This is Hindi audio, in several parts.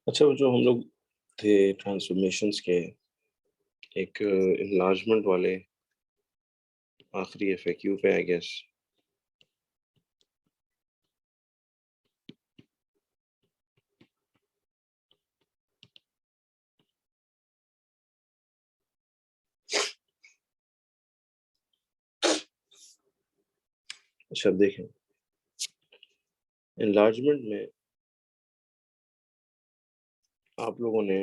अच्छा, वो जो हम लोग थे ट्रांसफॉर्मेशंस के एक इनलार्जमेंट वाले आखिरी एफएक्यू पे आई गेस। अच्छा, अब देखें इनलार्जमेंट में आप लोगों ने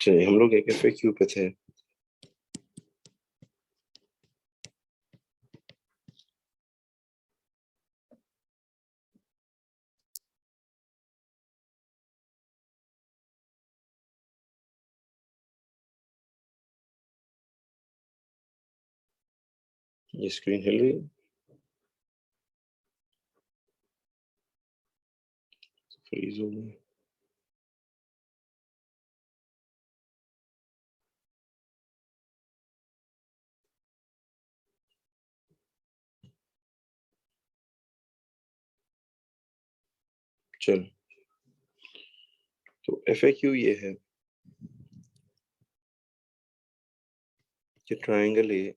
चलिए हम लोग एक एफएक्यू पे थे। ये स्क्रीन हिल रही है, फ्रीज हो गई। चलो, तो एफएक्यू ये है कि triangle A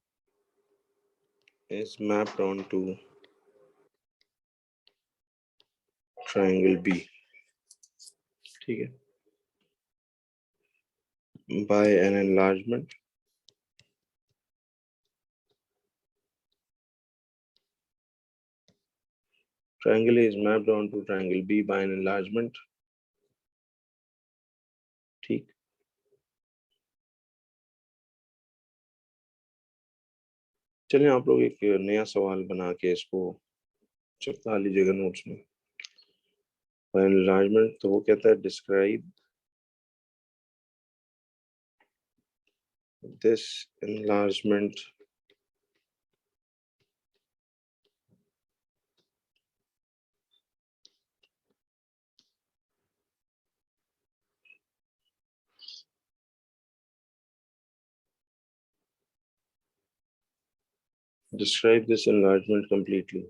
is mapped onto triangle B, ठीक है, by an enlargement triangle A is mapped onto triangle B by an enlargement, ठीक। चलिए आप लोग एक नया सवाल बना के इसको चिपका लीजिएगा नोट्स में। by enlargement तो वो कहता है describe this enlargement describe this enlargement completely।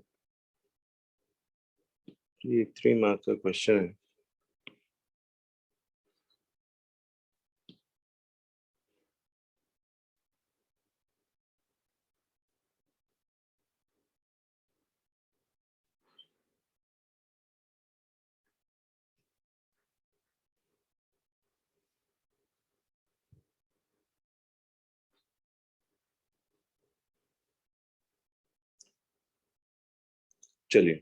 ये एक 3 मार्क का क्वेश्चन है। चलिए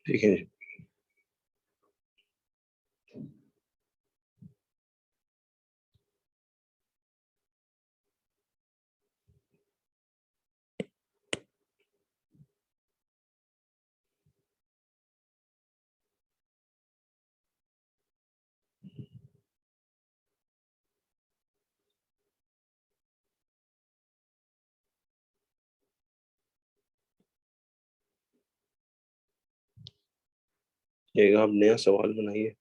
ठीक है जी। एक आप नया सवाल बनाइए।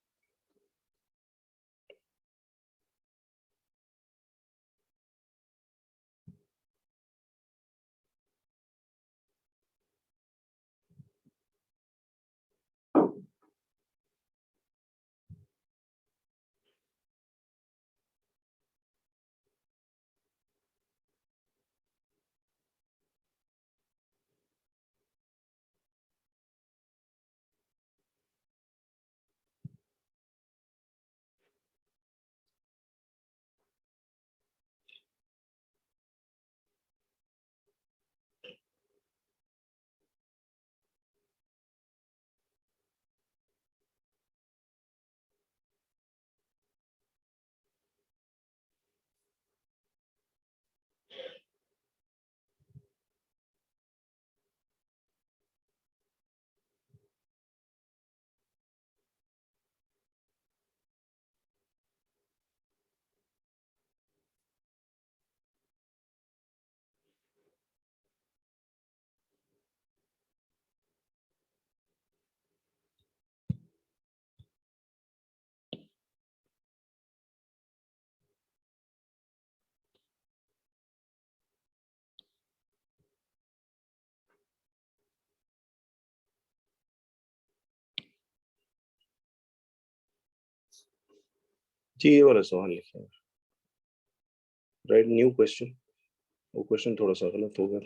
जी ये वाला सवाल लिखिए। Right new question. वो क्वेश्चन थोड़ा सा गलत हो गया।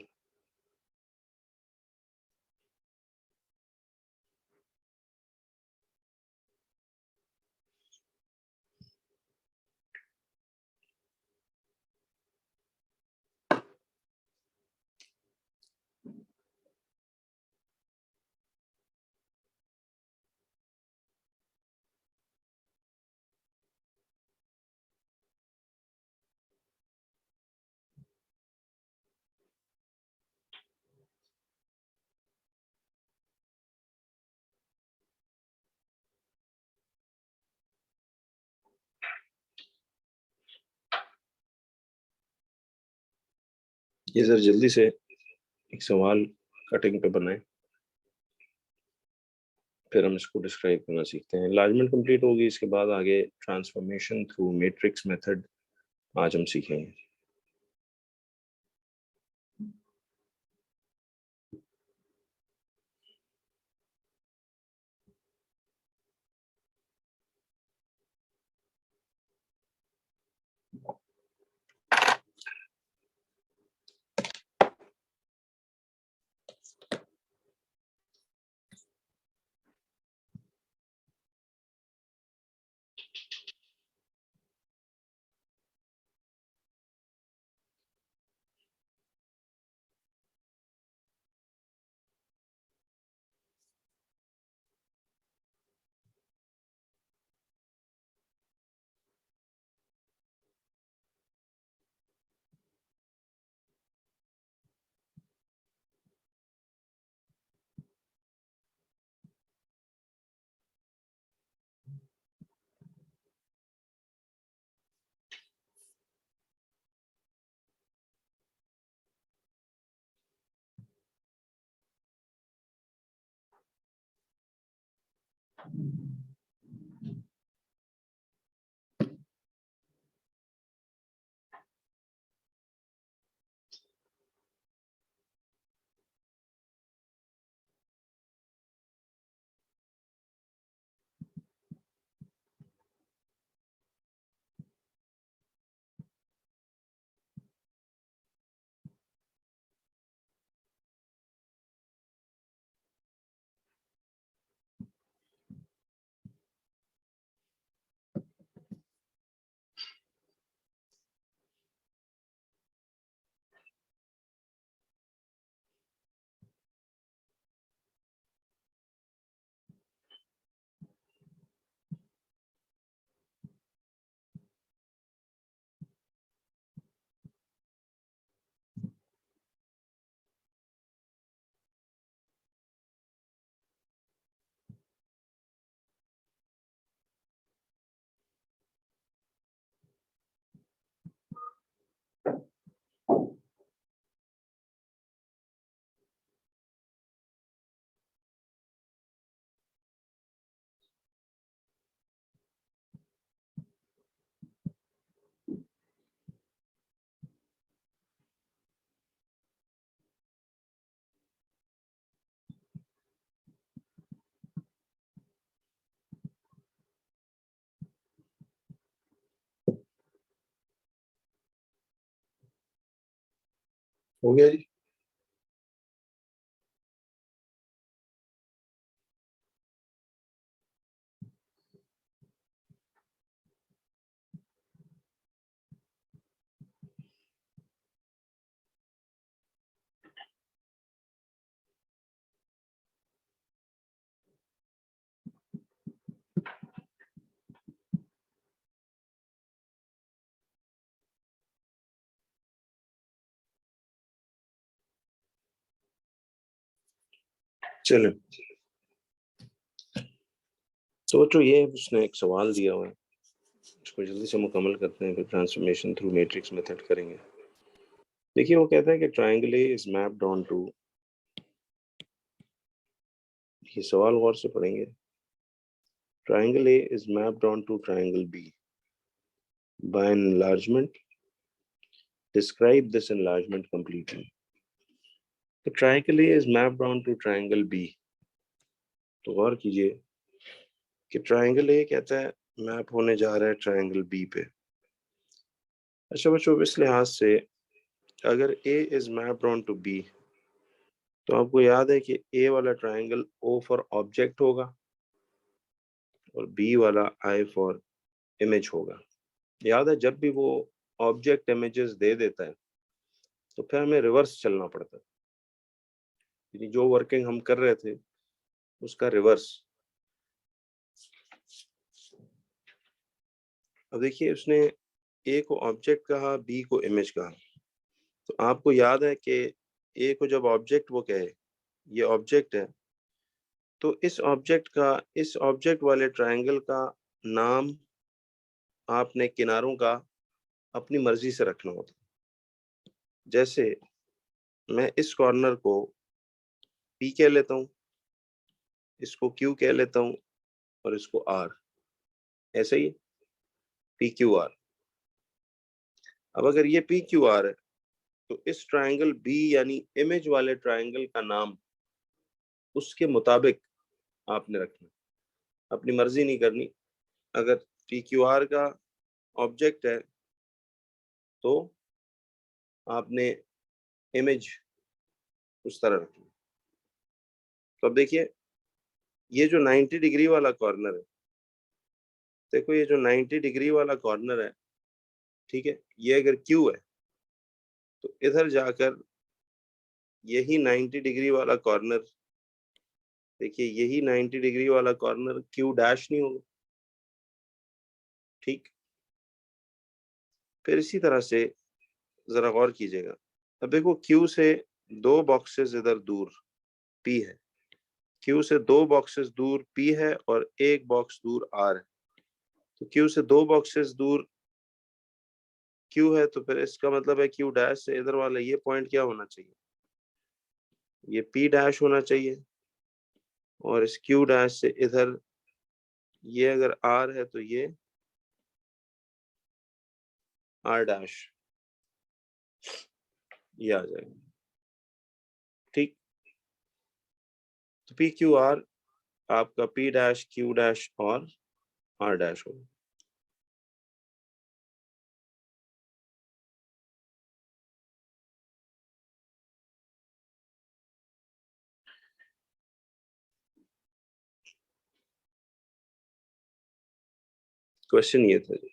ये सर जल्दी से एक सवाल कटिंग पे बनाए, फिर हम इसको डिस्क्राइब करना सीखते हैं। एनलार्जमेंट कंप्लीट होगी, इसके बाद आगे ट्रांसफॉर्मेशन थ्रू मैट्रिक्स मेथड आज हम सीखेंगे। हो गया जी। चलो, तो बच्चों ये उसने एक सवाल दिया हुआ है, इसको जल्दी से मुकम्मल करते हैं, फिर ट्रांसफॉर्मेशन थ्रू मैट्रिक्स मेथड करेंगे। देखिए वो कहता है कि triangle A is mapped on to, ये सवाल गौर से पढ़ेंगे। Triangle A is mapped on to triangle B by an enlargement, describe this enlargement completely. तो triangle A is mapped on to triangle B, तो गौर कीजिए कि ट्राइंगल ए कहता है मैप होने जा रहा है ट्राइंगल बी पे। अच्छा बच्चों, इस लिहाज से अगर A is mapped on to B, तो आपको याद है कि ए वाला ट्राइंगल ओ फॉर ऑब्जेक्ट होगा और बी वाला आई फॉर इमेज होगा। याद है, जब भी वो ऑब्जेक्ट इमेजेस दे देता है तो फिर हमें रिवर्स चलना पड़ता है, यानी जो वर्किंग हम कर रहे थे उसका रिवर्स। अब देखिए, उसने ए को ऑब्जेक्ट कहा, बी को इमेज कहा। तो आपको याद है कि ए को जब ऑब्जेक्ट वो कहे, ये ऑब्जेक्ट है, तो इस ऑब्जेक्ट वाले ट्रायंगल का नाम आपने किनारों का अपनी मर्जी से रखना होता। जैसे मैं इस कॉर्नर को पी कह लेता हूँ, इसको क्यू कह लेता हूँ और इसको आर, ऐसे ही पी क्यू आर। अब अगर ये पी क्यू आर है तो इस ट्रायंगल बी यानी इमेज वाले ट्रायंगल का नाम उसके मुताबिक आपने रखना, अपनी मर्जी नहीं करनी। अगर पी क्यू आर का ऑब्जेक्ट है तो आपने इमेज उस तरह रखनी। तो अब देखिए, ये जो 90 डिग्री वाला कॉर्नर है, देखो ये जो 90 डिग्री वाला कॉर्नर है, ठीक है, ये अगर क्यू है तो इधर जाकर यही 90 डिग्री वाला कॉर्नर, देखिए यही 90 डिग्री वाला कॉर्नर क्यू डैश नहीं होगा, ठीक। फिर इसी तरह से जरा गौर कीजिएगा। अब देखो, क्यू से दो बॉक्सेस इधर दूर पी है, क्यू से दो बॉक्सेस दूर पी है और एक बॉक्स दूर आर है। तो क्यू से दो बॉक्सेस दूर क्यू है, तो फिर इसका मतलब है क्यू डैश से इधर वाला ये पॉइंट क्या होना चाहिए, ये पी डैश होना चाहिए। और इस क्यू डैश से इधर ये अगर आर है तो ये आर डैश, ये आ जाएगा, ठीक। तो पी क्यू आर आपका पी डैश क्यू डैश और आर डैश होगा। क्वेश्चन ये था जी।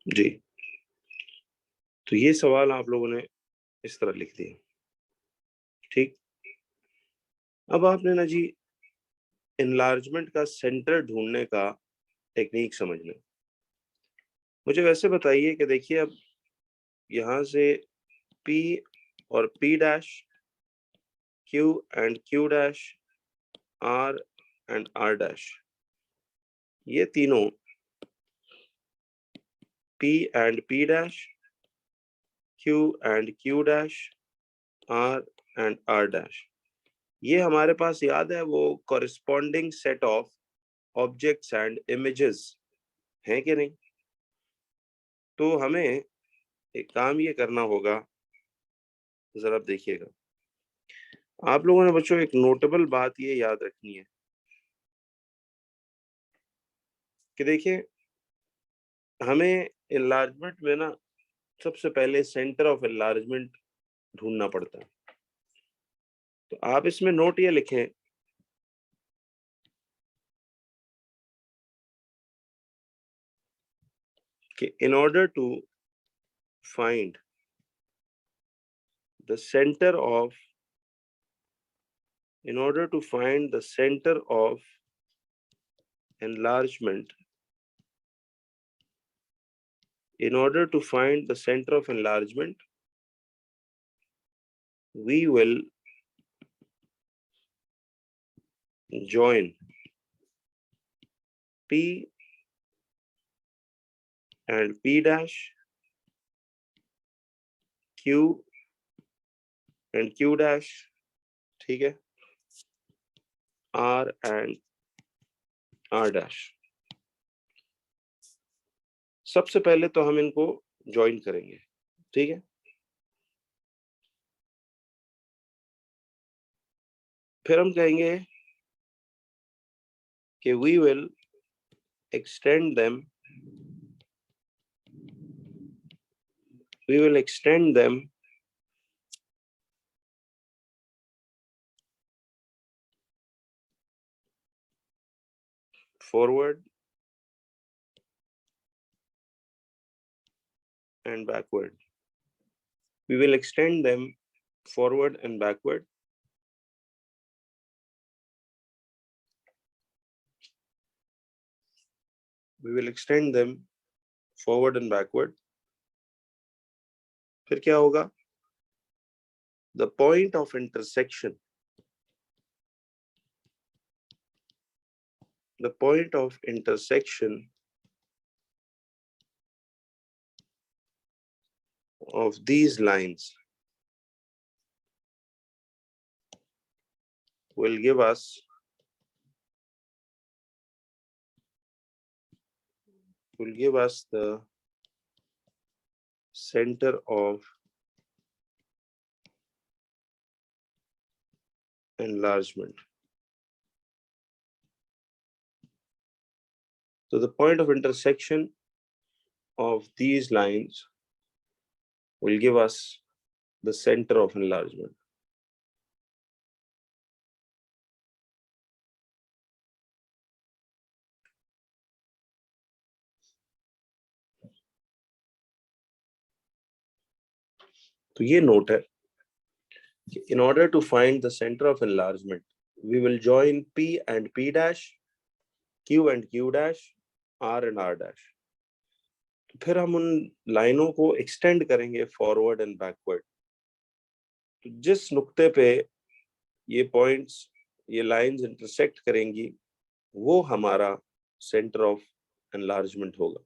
जी, तो ये सवाल आप लोगों ने इस तरह लिख दिया, ठीक। अब आपने ना जी इनलार्जमेंट का सेंटर ढूंढने का टेक्निक समझना है। मुझे वैसे बताइए कि देखिए, अब यहां से P और P dash, Q and Q dash, R and R dash, ये तीनों P and P dash, Q and Q dash, R and R dash, ये हमारे पास याद है वो corresponding set of objects and images हैं कि नहीं? तो हमें एक काम ये करना होगा, जरा आप देखिएगा। आप लोगों ने बच्चों एक नोटेबल बात ये याद रखनी है कि देखिए, हमें एनलार्जमेंट में ना सबसे पहले सेंटर ऑफ एनलार्जमेंट ढूंढना पड़ता है। तो आप इसमें नोट ये लिखें कि in order to find the center of enlargement, we will join P and P dash, Q and Q dash, ठीक है, R and R dash। सबसे पहले तो हम इनको ज्वाइन करेंगे, ठीक है। फिर हम कहेंगे कि we will extend them forward and backward. We will extend them forward and backward. We will extend them forward and backward. फिर क्या होगा? The point of intersection of these lines will give us the center of enlargement. So the point of intersection of these lines will give us the center of enlargement. तो ये नोट है कि in order to find the center of enlargement, we will join P and P dash, Q and Q dash, R and R dash. तो फिर हम उन लाइनों को एक्सटेंड करेंगे फॉरवर्ड एंड बैकवर्ड। तो जिस नुक्ते पे ये पॉइंट्स, ये लाइंस इंटरसेक्ट करेंगी, वो हमारा सेंटर ऑफ एनलार्जमेंट होगा।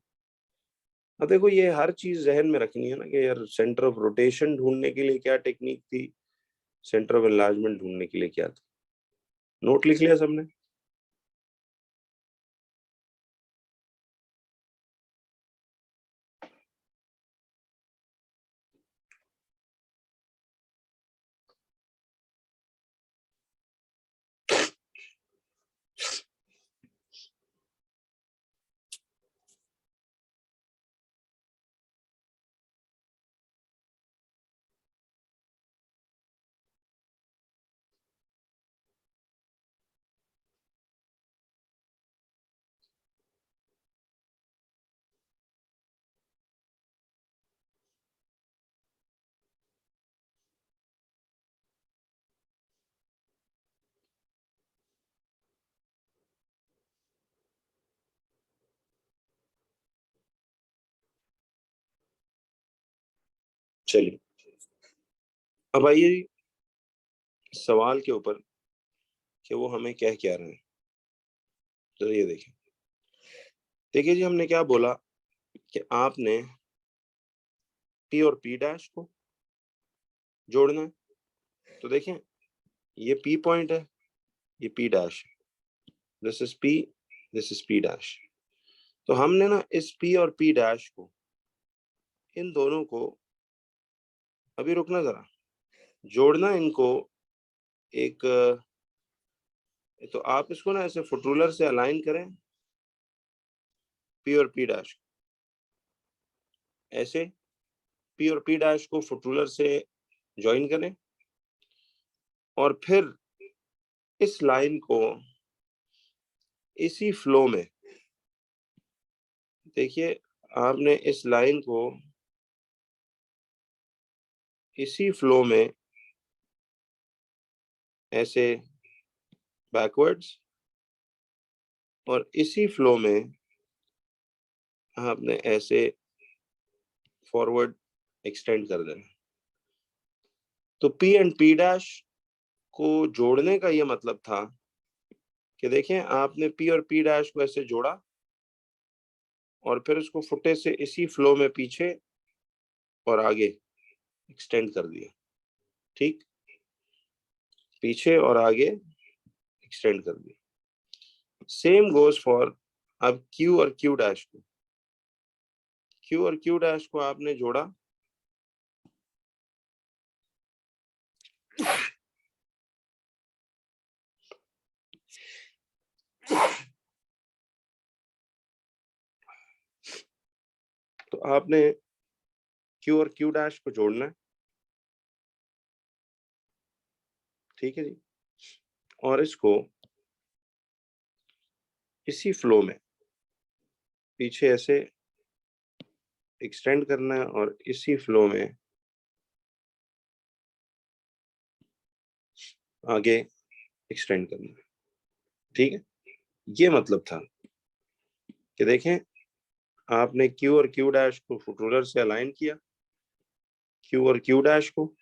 अब देखो, ये हर चीज जहन में रखनी है ना कि यार सेंटर ऑफ रोटेशन ढूंढने के लिए क्या टेक्निक थी, सेंटर ऑफ एनलार्जमेंट ढूंढने के लिए क्या था। नोट लिख लिया सबने? चलिए, अब आइए सवाल के ऊपर कि वो हमें कह क्या रहे हैं। तो ये देखिए जी, हमने क्या बोला कि आपने P और P डैश को जोड़ना है। तो देखें, ये P पॉइंट है, ये P dash, this is P, this is P dash. तो हमने ना इस P और P डैश को, इन दोनों को, अभी रुकना जरा, जोड़ना इनको एक, तो आप इसको ना ऐसे फुट रूलर से अलाइन करें, P और P डैश, ऐसे P और P डैश को फुट रूलर से ज्वाइन करें, और फिर इस लाइन को इसी फ्लो में, देखिए आपने इस लाइन को इसी फ्लो में ऐसे बैकवर्ड्स, और इसी फ्लो में आपने ऐसे फॉरवर्ड एक्सटेंड कर देना। तो P एंड P डैश को जोड़ने का ये मतलब था कि देखें आपने P और P डैश को ऐसे जोड़ा, और फिर उसको फुटे से इसी फ्लो में पीछे और आगे एक्सटेंड कर दिया, ठीक, पीछे और आगे एक्सटेंड कर दिया। सेम गोज फॉर अब Q और Q डैश को, Q और Q डैश को आपने जोड़ा, तो आपने Q और Q डैश को जोड़ना है, ठीक है जी, और इसको इसी फ्लो में पीछे ऐसे एक्सटेंड करना है, और इसी फ्लो में आगे एक्सटेंड करना है, ठीक है। ये मतलब था कि देखें आपने Q और Q डैश को फुट रूलर से अलाइन किया, Q और Q डैश को,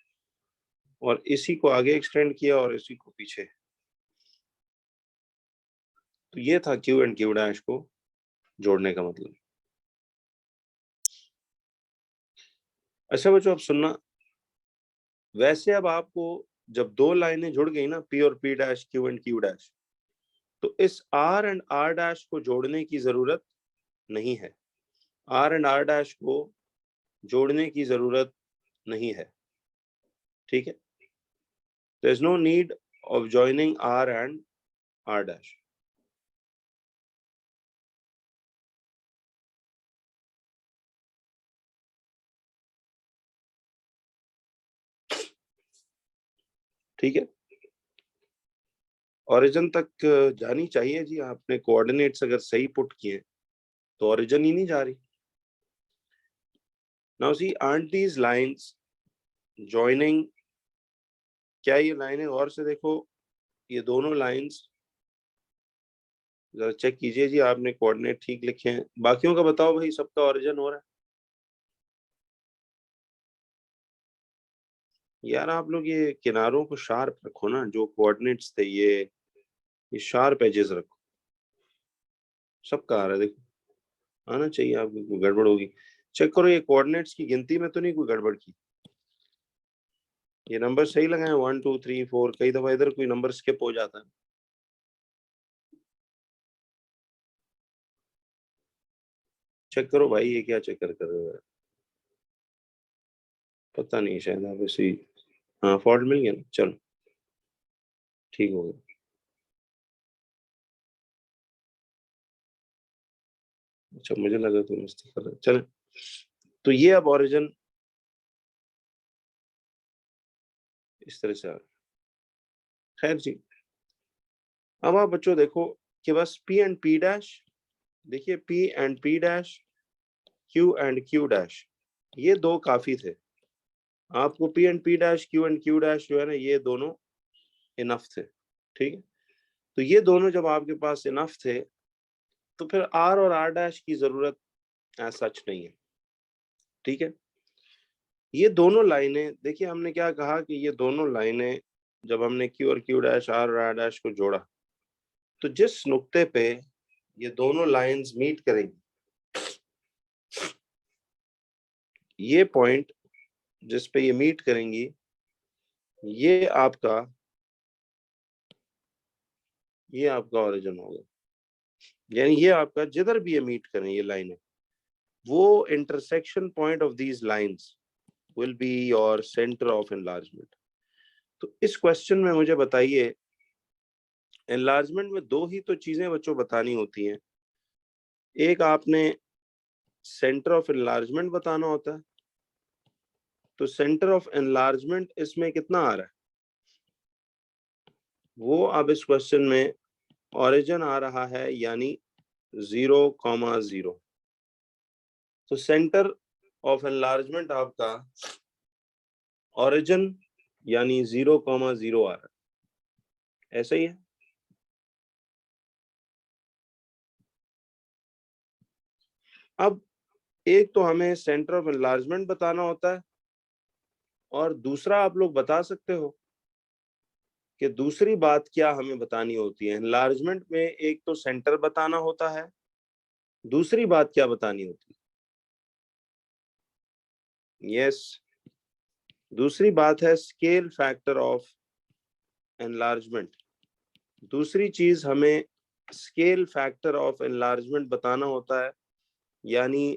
और इसी को आगे एक्सटेंड किया और इसी को पीछे। तो ये था Q एंड Q डैश को जोड़ने का मतलब। अच्छा बच्चों अब सुनना, वैसे अब आपको जब दो लाइनें जुड़ गई ना, P और P dash, Q and Q dash, तो इस R एंड R डैश को जोड़ने की जरूरत नहीं है, R एंड R डैश को जोड़ने की जरूरत नहीं है, ठीक है। There is no need of joining R and R dash. ठीक है, ओरिजिन तक जानी चाहिए जी, आपने कोऑर्डिनेट्स अगर सही पुट किए तो ओरिजिन ही नहीं जा रही। Now see, aren't these lines joining, क्या ये लाइनें, और से देखो, ये दोनों लाइंस जरा चेक कीजिए जी, आपने कोऑर्डिनेट ठीक लिखे हैं, बाकियों का बताओ भाई, सबका ओरिजिन हो रहा है? यार आप लोग ये किनारों को शार्प रखो ना, जो कोऑर्डिनेट्स थे ये शार्प एजेस रखो। सबका आ रहा है देखो, आना चाहिए, आपको कोई गड़बड़ होगी चेक करो, ये कोऑर्डिनेट्स की गिनती में तो नहीं कोई गड़बड़ की? ये नंबर सही लगाए, 1 2 3 4, कई दफा इधर कोई नंबर स्किप हो जाता है। चेक करो भाई, ये क्या चेक कर रहे हो? पता नहीं, शायद आप ऐसे ही, हाँ फॉल्ट मिल गया ना, चलो ठीक हो गया। अच्छा मुझे लगा तुम मस्ती कर रहे, चले। तो ये अब ओरिजिन इस तरह से आ रहा है। खैर जी, अब आप बच्चों देखो कि बस P एंड P डैश, देखिए P and P dash, Q and Q dash, ये दो काफी थे आपको। P and P dash, Q and Q dash जो है ना, ये दोनों इनफ थे, ठीक है। तो ये दोनों जब आपके पास इनफ थे, तो फिर R और R डैश की जरूरत एज सच नहीं है, ठीक है। ये दोनों लाइनें, देखिए हमने क्या कहा कि ये दोनों लाइनें जब हमने Q और Q डैश, R और R डैश को जोड़ा, तो जिस नुक्ते पे ये दोनों लाइंस मीट करेंगी, ये पॉइंट जिस पे ये मीट करेंगी, ये आपका ये आपका ओरिजिन होगा। यानी ये आपका जिधर भी ये मीट करें ये लाइन है, वो intersection point of these lines will be your centre of enlargement. तो इस क्वेश्चन में मुझे बताइए, एनलार्जमेंट में दो ही तो चीजें बच्चों बतानी होती हैं। एक आपने सेंटर ऑफ एनलार्जमेंट बताना होता है, तो सेंटर ऑफ एनलार्जमेंट इसमें कितना आ रहा है, वो अब इस क्वेश्चन में ओरिजिन आ रहा है, यानी 0,0। तो सेंटर ऑफ एनलार्जमेंट आपका ओरिजिन यानी 0,0 आ रहा है, ऐसा ही है। अब एक तो हमें सेंटर ऑफ एनलार्जमेंट बताना होता है, और दूसरा आप लोग बता सकते हो कि दूसरी बात क्या हमें बतानी होती है। एनलार्जमेंट में एक तो सेंटर बताना होता है, दूसरी बात क्या बतानी होती है? यस, दूसरी बात है स्केल फैक्टर ऑफ एनलार्जमेंट। दूसरी चीज हमें स्केल फैक्टर ऑफ एनलार्जमेंट बताना होता है, यानी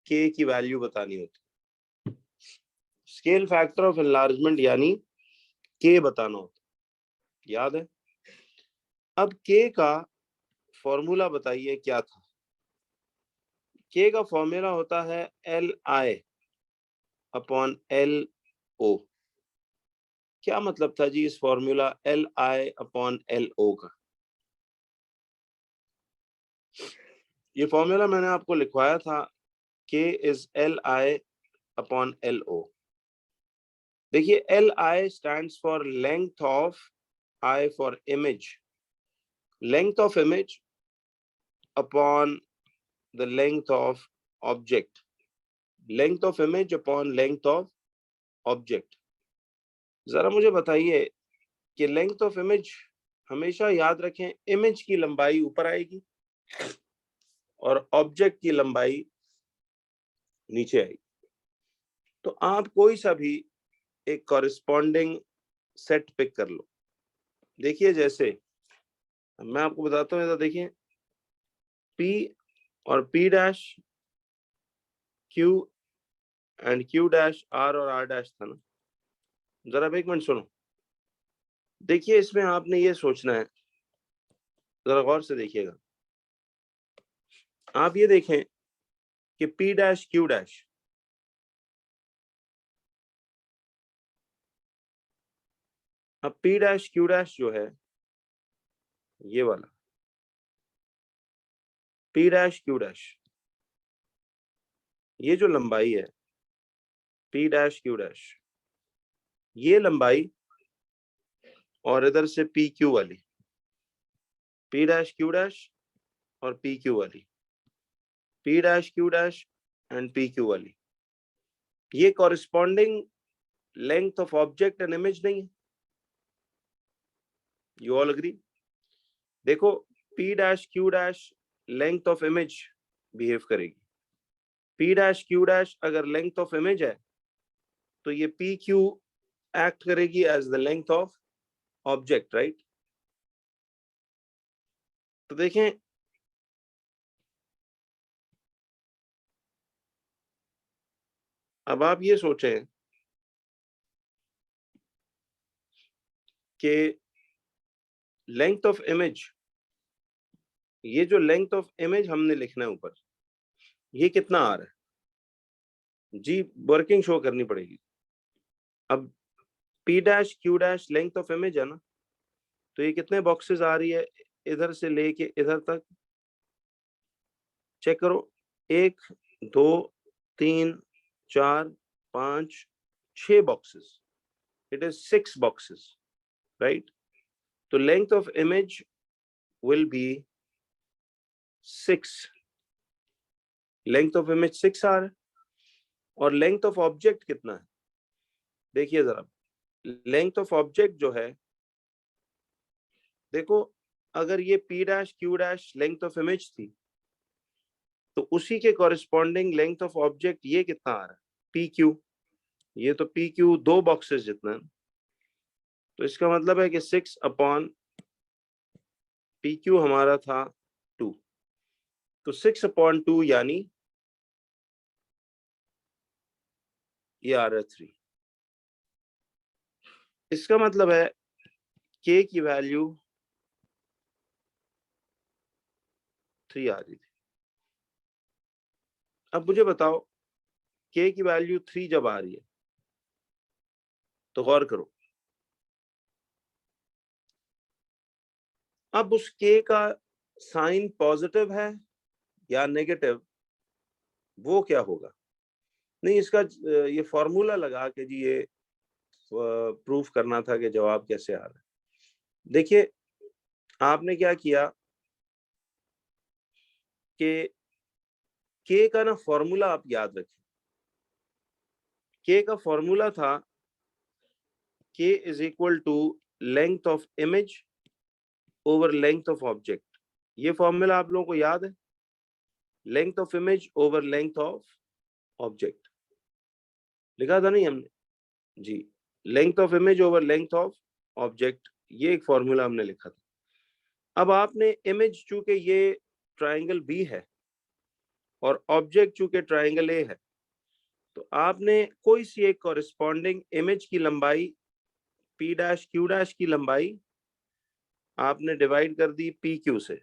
के की वैल्यू बतानी होती है। स्केल फैक्टर ऑफ एनलार्जमेंट यानी के बताना होता है, याद है? अब के का फॉर्मूला बताइए क्या था। के का फॉर्मूला होता है LI अपॉन LO। क्या मतलब था जी इस फॉर्मूला LI अपॉन LO का? ये फॉर्मूला मैंने आपको लिखवाया था, K is LI upon LO। देखिए, LI stands for length of, I for image, length of image upon the length of object, length of image upon length of object. जरा मुझे बताइए कि लेंथ ऑफ इमेज, हमेशा याद रखें इमेज की लंबाई ऊपर आएगी और ऑब्जेक्ट की लंबाई नीचे आएगी। तो आप कोई सा भी एक कॉरेस्पॉन्डिंग सेट पिक कर लो। देखिए, जैसे मैं आपको बताता हूँ, देखिए P और P dash, Q and Q dash, R और R डैश था ना। जरा एक मिनट सुनो। देखिए, इसमें आपने ये सोचना है, जरा गौर से देखिएगा। आप ये देखें कि P डैश Q डैश, अब P डैश Q डैश जो है ये वाला, P डैश Q डैश, ये जो लंबाई है P डैश Q डैश, ये लंबाई, और इधर से PQ वाली, P डैश Q डैश और PQ वाली, P dash Q dash and PQ वाली, ये corresponding length of object and image नहीं है? You all agree? देखो, P dash Q dash length of image behave करेगी, P डैश Q डैश अगर लेंथ ऑफ इमेज है तो ये PQ एक्ट करेगी as the length of object, right? तो देखें, अब आप ये सोचें कि लेंथ ऑफ इमेज, ये जो लेंथ ऑफ इमेज हमने लिखना है ऊपर, ये कितना आ रहा है जी? वर्किंग शो करनी पड़ेगी। अब P dash Q dash length of image है ना, तो ये कितने बॉक्सेस आ रही है इधर से लेके इधर तक? चेक करो, 1 2 3 4 5 6 boxes, it is 6 boxes, right? तो length of image will be 6, length of image 6 आ रहा है, और लेंथ ऑफ ऑब्जेक्ट कितना है? देखिए जरा, लेंथ ऑफ ऑब्जेक्ट जो है, देखो, अगर ये P dash Q dash length of image थी, तो उसी के कॉरेस्पॉन्डिंग लेंथ ऑफ ऑब्जेक्ट ये कितना आ रहा है? PQ। ये तो PQ 2 बॉक्सेस जितना है, तो इसका मतलब है कि 6 अपॉन PQ हमारा था 2, तो 6/2 यानी ये आ रहा है 3। इसका मतलब है K की वैल्यू 3 आ रही थी। अब मुझे बताओ K की वैल्यू 3 जब आ रही है तो गौर करो, अब उस K का साइन पॉजिटिव है या नेगेटिव, वो क्या होगा? नहीं, इसका ये फॉर्मूला लगा के जी ये प्रूफ करना था कि जवाब कैसे आ रहा है। देखिए आपने क्या किया कि K का ना फॉर्मूला आप याद रखें। K का फॉर्मूला था K is equal to length of image over length of object. ये फॉर्मूला आप लोगों को याद है? Length of image over length of object लिखा था नहीं हमने? जी, length of image over length of object, ये एक फॉर्मूला हमने लिखा था। अब आपने इमेज चूंकि ये ट्राइंगल बी है और ऑब्जेक्ट चूंकि ट्राइंगल ए है, तो आपने कोई सी एक कॉरेस्पॉन्डिंग इमेज की लंबाई P डैश Q डैश की लंबाई आपने डिवाइड कर दी PQ से।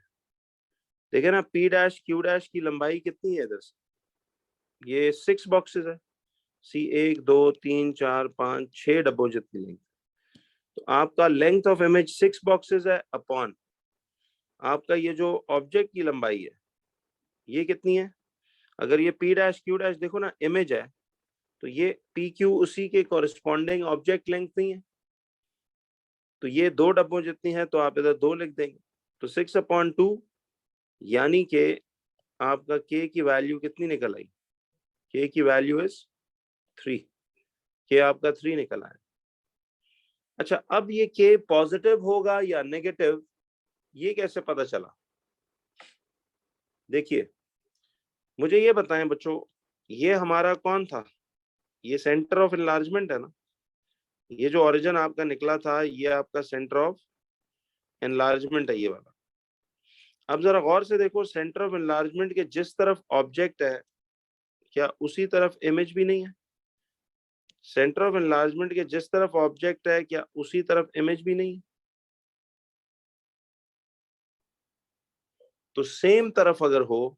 देखिए ना, P डैश Q डैश की लंबाई कितनी है? इधर से ये 6 बॉक्सेस है, C 1 2 3 4 5 6 डब्बों जितनी लेंथ। तो आपका लेंथ ऑफ इमेज 6 बॉक्सेस है अपॉन आपका ये जो ऑब्जेक्ट की लंबाई है ये कितनी है? अगर ये P डैश Q डैश देखो ना इमेज है, तो ये PQ उसी के कॉरेस्पॉन्डिंग ऑब्जेक्ट लेंथ नहीं है, तो ये 2 डब्बों जितनी है, तो आप इधर 2 लिख देंगे। तो 6/2 यानी कि आपका K की वैल्यू कितनी निकल आई? K की वैल्यू इज 3। K आपका 3 निकल आया। अच्छा, अब ये K पॉजिटिव होगा या नेगेटिव, ये कैसे पता चला? देखिए मुझे ये बताएं बच्चों, ये हमारा कौन था? ये सेंटर ऑफ एनलार्जमेंट है ना। ये जो ओरिजिन आपका निकला था ये आपका सेंटर ऑफ एनलार्जमेंट है, ये वाला। अब जरा गौर से देखो, सेंटर ऑफ एनलार्जमेंट के जिस तरफ ऑब्जेक्ट है क्या उसी तरफ इमेज भी नहीं है? सेंटर ऑफ एनलार्जमेंट के जिस तरफ ऑब्जेक्ट है क्या उसी तरफ इमेज भी नहीं है? तो सेम तरफ अगर हो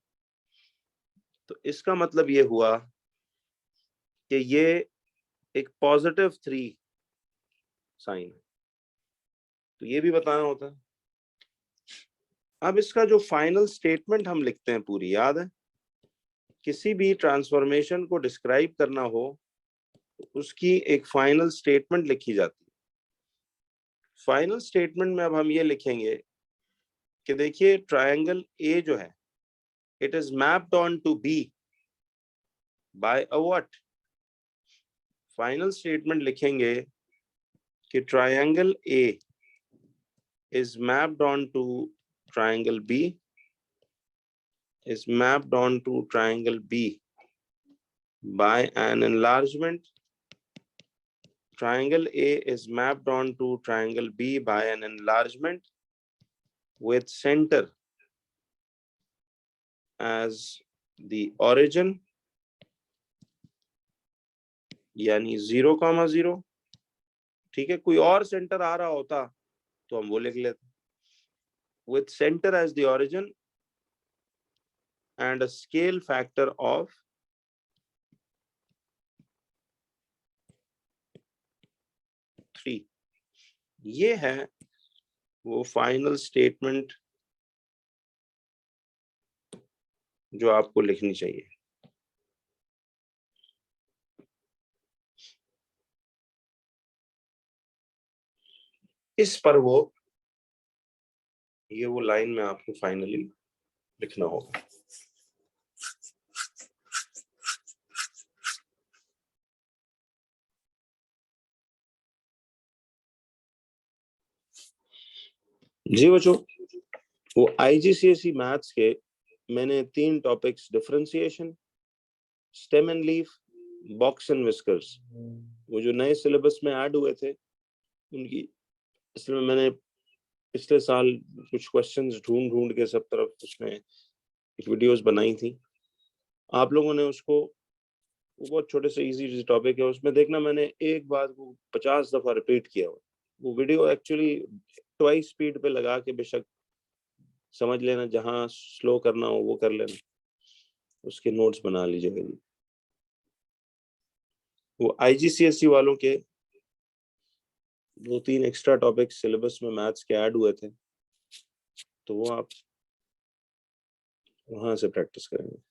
तो इसका मतलब ये हुआ कि ये एक पॉजिटिव 3 साइन है, तो ये भी बताना होता है। अब इसका जो फाइनल स्टेटमेंट हम लिखते हैं पूरी, याद है? किसी भी ट्रांसफॉर्मेशन को डिस्क्राइब करना हो तो उसकी एक फाइनल स्टेटमेंट लिखी जाती है। फाइनल स्टेटमेंट में अब हम ये लिखेंगे कि देखिए ट्रायंगल ए जो है it is mapped on to B by a what. Final statement लिखेंगे कि triangle A is mapped onto triangle B is mapped onto triangle B by an enlargement. Triangle A is mapped onto triangle B by an enlargement with center as the origin, यानी 0,0। ठीक है, कोई और सेंटर आ रहा होता तो हम वो लिख लेते, with center as the origin and a scale factor of 3। ये है वो फाइनल स्टेटमेंट जो आपको लिखनी चाहिए। इस पर ये वो लाइन में आपको फाइनली लिखना होगा। जी बच्चों, वो IGCSE मैथ्स के मैंने 3 topics, differentiation, stem and leaf, box and whiskers, वो जो नए सिलेबस में ऐड हुए थे उनकी, इसमें मैंने पिछले साल कुछ क्वेश्चंस ढूंढ के सब तरफ उसने एक वीडियोस बनाई थी, आप लोगों ने उसको, वो बहुत छोटे से इजी टॉपिक है, उसमें देखना मैंने एक बात को 50 दफा रिपीट किया हुआ। वो वीडियो एक्चुअली ट्वाइस स्पीड पे लगा के बेशक समझ लेना, जहां स्लो करना हो वो कर लेना, उसके नोट्स बना लीजिएगा जी। वो IGCSE वालों के 2-3 एक्स्ट्रा टॉपिक सिलेबस में मैथ्स के ऐड हुए थे, तो वो आप वहां से प्रैक्टिस करेंगे।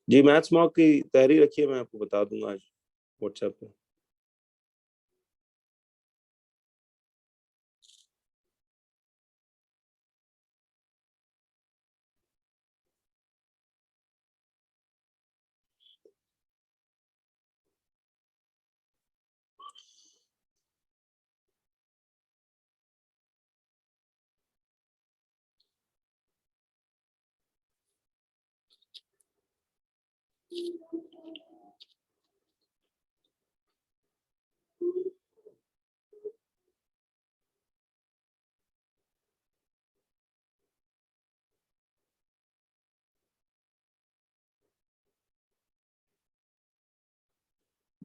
जी मैथ्स मॉक की तैयारी रखिए, मैं आपको बता दूंगा आज व्हाट्सएप पे।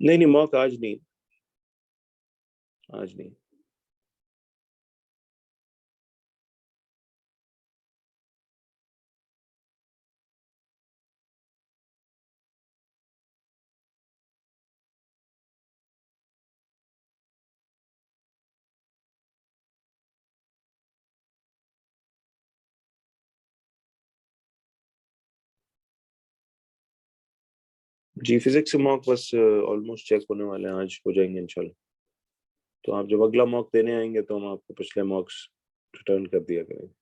नहीं नहीं, मॉक आज नहीं, आज नहीं। जी फिजिक्स से मॉक बस ऑलमोस्ट चेक होने वाले हैं, आज हो जाएंगे इंशाल्लाह। तो आप जब अगला मॉक देने आएंगे तो हम आपको पिछले मॉक्स रिटर्न कर दिया करेंगे।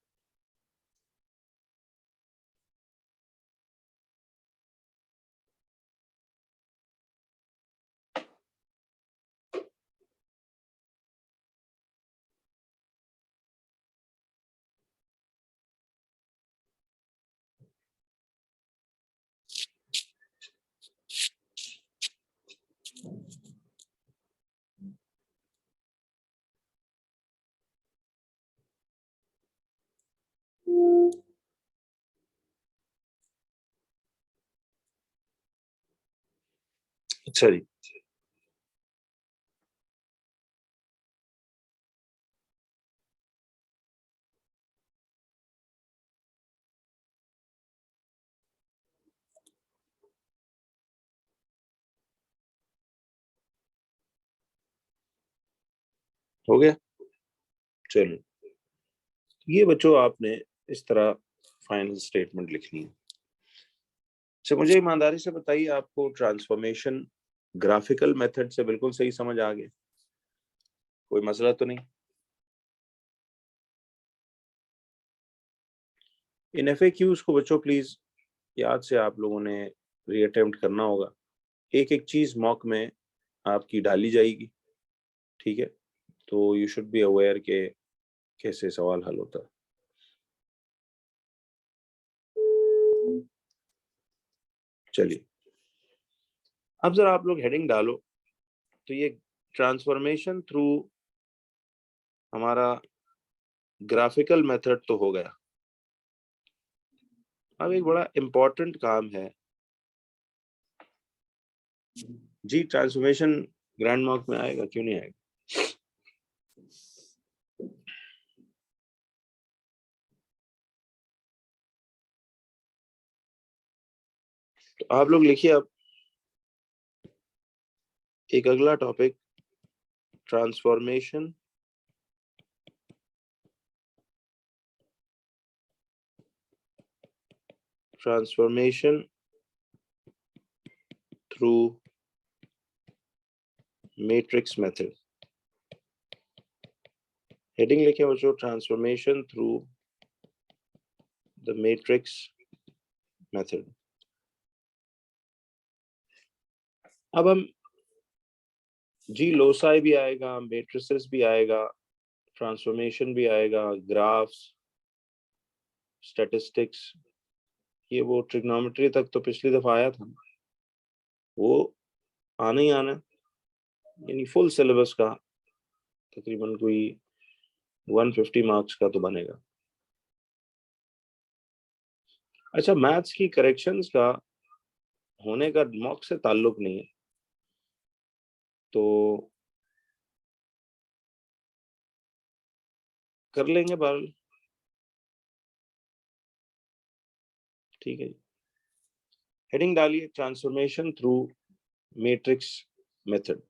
अच्छा जी, हो गया। चलो, ये बच्चों आपने इस तरह फाइनल स्टेटमेंट लिखनी है। अच्छा मुझे ईमानदारी से बताइए, आपको ट्रांसफॉर्मेशन ग्राफिकल मेथड से बिल्कुल सही समझ आ गया? कोई मसला तो नहीं? इन FAQs को बच्चों प्लीज याद से आप लोगों ने रीअटेम्प्ट करना होगा। एक एक चीज मॉक में आपकी डाली जाएगी, ठीक है? तो यू शुड बी अवेयर के कैसे सवाल हल होता है। चलिए, अब जरा आप लोग हेडिंग डालो। तो ये ट्रांसफॉर्मेशन थ्रू हमारा ग्राफिकल मेथड तो हो गया। अब एक बड़ा इंपॉर्टेंट काम है जी, ट्रांसफॉर्मेशन ग्रैंड मार्क में आएगा, क्यों नहीं आएगा? तो आप लोग लिखिए अब एक अगला topic, transformation transformation through matrix method. Heading लिखे बच्चों, transformation through the matrix method. अब हम जी लोसाई भी आएगा, मेट्रिसेस भी आएगा, ट्रांसफॉर्मेशन भी आएगा, ग्राफ्स, स्टैटिस्टिक्स, ये वो ट्रिग्नोमेट्री तक तो पिछली दफा आया था, वो आना ही आना है। यानी फुल सिलेबस का तकरीबन कोई 150 मार्क्स का तो बनेगा। अच्छा, मैथ्स की करेक्शंस का होने का मॉक से ताल्लुक नहीं है, तो कर लेंगे बाल, ठीक है जी। हेडिंग डालिए ट्रांसफॉर्मेशन थ्रू मैट्रिक्स मेथड।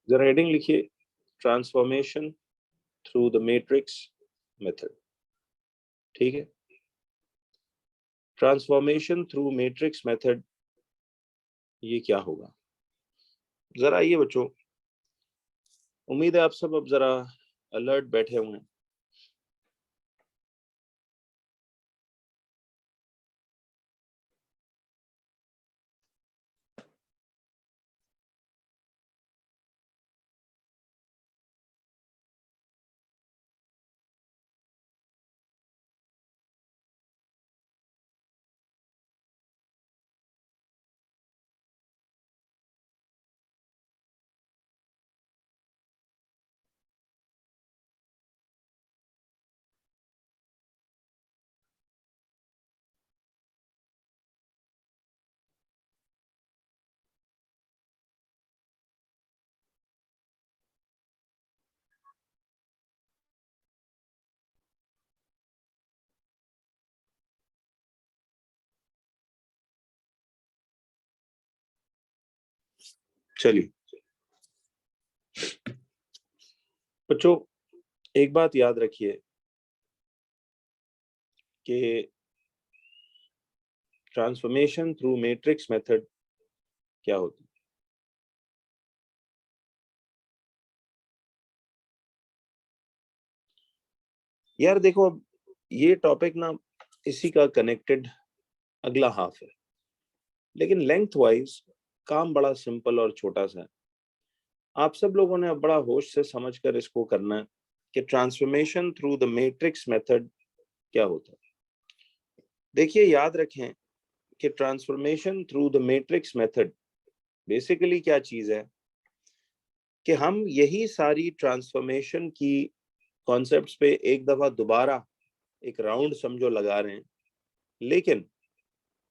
जरा हेडिंग लिखिए transformation through the matrix method, ठीक है। ट्रांसफॉर्मेशन थ्रू मैट्रिक्स मेथड, ये क्या होगा? जरा आइए बच्चों, उम्मीद है आप सब अब जरा अलर्ट बैठे हुए हैं। चलिए बच्चों, एक बात याद रखिए कि ट्रांसफॉर्मेशन थ्रू मैट्रिक्स मेथड क्या होती है। यार देखो, अब ये टॉपिक ना इसी का कनेक्टेड अगला हाफ है, लेकिन लेंथ वाइज काम बड़ा सिंपल और छोटा सा है। आप सब लोगों ने अब बड़ा होश से समझकर इसको करना है कि transformation through the matrix method क्या होता है। देखिए, याद रखें कि transformation through the matrix method basically क्या चीज है कि हम यही सारी ट्रांसफॉर्मेशन की कॉन्सेप्ट्स पे एक दफा दोबारा एक राउंड समझो लगा रहे हैं, लेकिन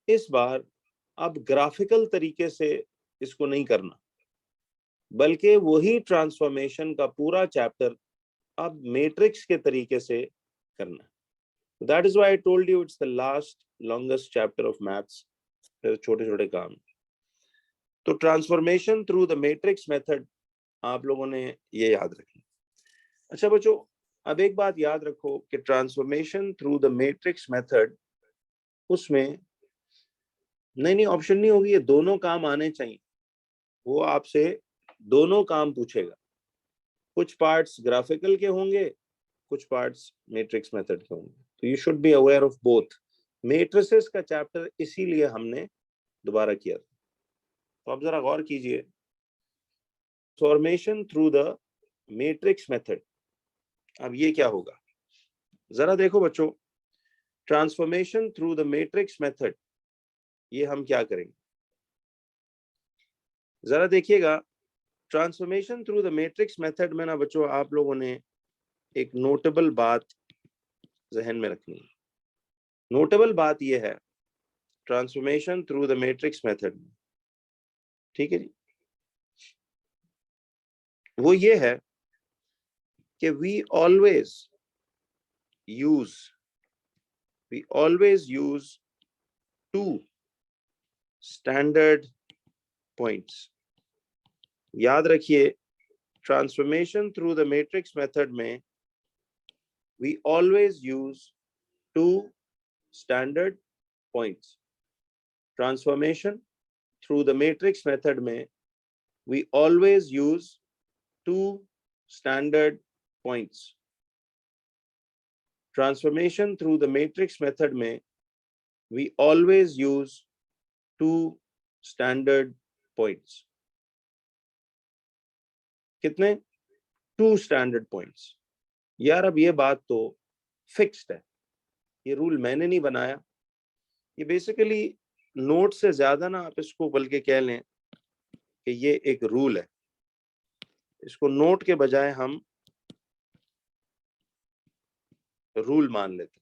इस बार अब ग्राफिकल तरीके से इसको नहीं करना, बल्कि वही ट्रांसफॉर्मेशन का पूरा चैप्टर अब मैट्रिक्स के तरीके से करना। That is why I told you it's the last longest chapter of maths. फिर छोटे छोटे काम, तो transformation through the matrix method आप लोगों ने ये याद रखना। अच्छा बच्चों, अब एक बात याद रखो कि transformation through the matrix method, उसमें नहीं नहीं ऑप्शन नहीं होगी, ये दोनों काम आने चाहिए। वो आपसे दोनों काम पूछेगा, कुछ पार्ट्स ग्राफिकल के होंगे, कुछ पार्ट्स मैट्रिक्स मेथड के होंगे, तो you should be aware of both. Matrices का चैप्टर इसीलिए हमने दोबारा किया था। तो अब जरा गौर कीजिए, formation through the matrix method, अब ये क्या होगा? जरा देखो बच्चों, transformation through the matrix method, ये हम क्या करेंगे जरा देखिएगा। Transformation through the matrix method में ना बच्चों, आप लोगों ने एक नोटेबल बात जहन में रखनी है। नोटेबल बात यह है transformation through the matrix method में, ठीक है जी, वो ये है कि use we always use two standard points। याद रखिए, transformation through the matrix method में we always use two standard points। Transformation through the matrix method में we always use two standard points। Transformation through the matrix method में we always use two standard points. कितने? 2 स्टैंडर्ड पॉइंट्स। यार अब ये बात तो फिक्स्ड है, ये रूल मैंने नहीं बनाया, ये बेसिकली नोट से ज्यादा ना आप इसको बल्कि कह लें कि ये एक रूल है। इसको नोट के बजाय हम रूल मान लेते हैं।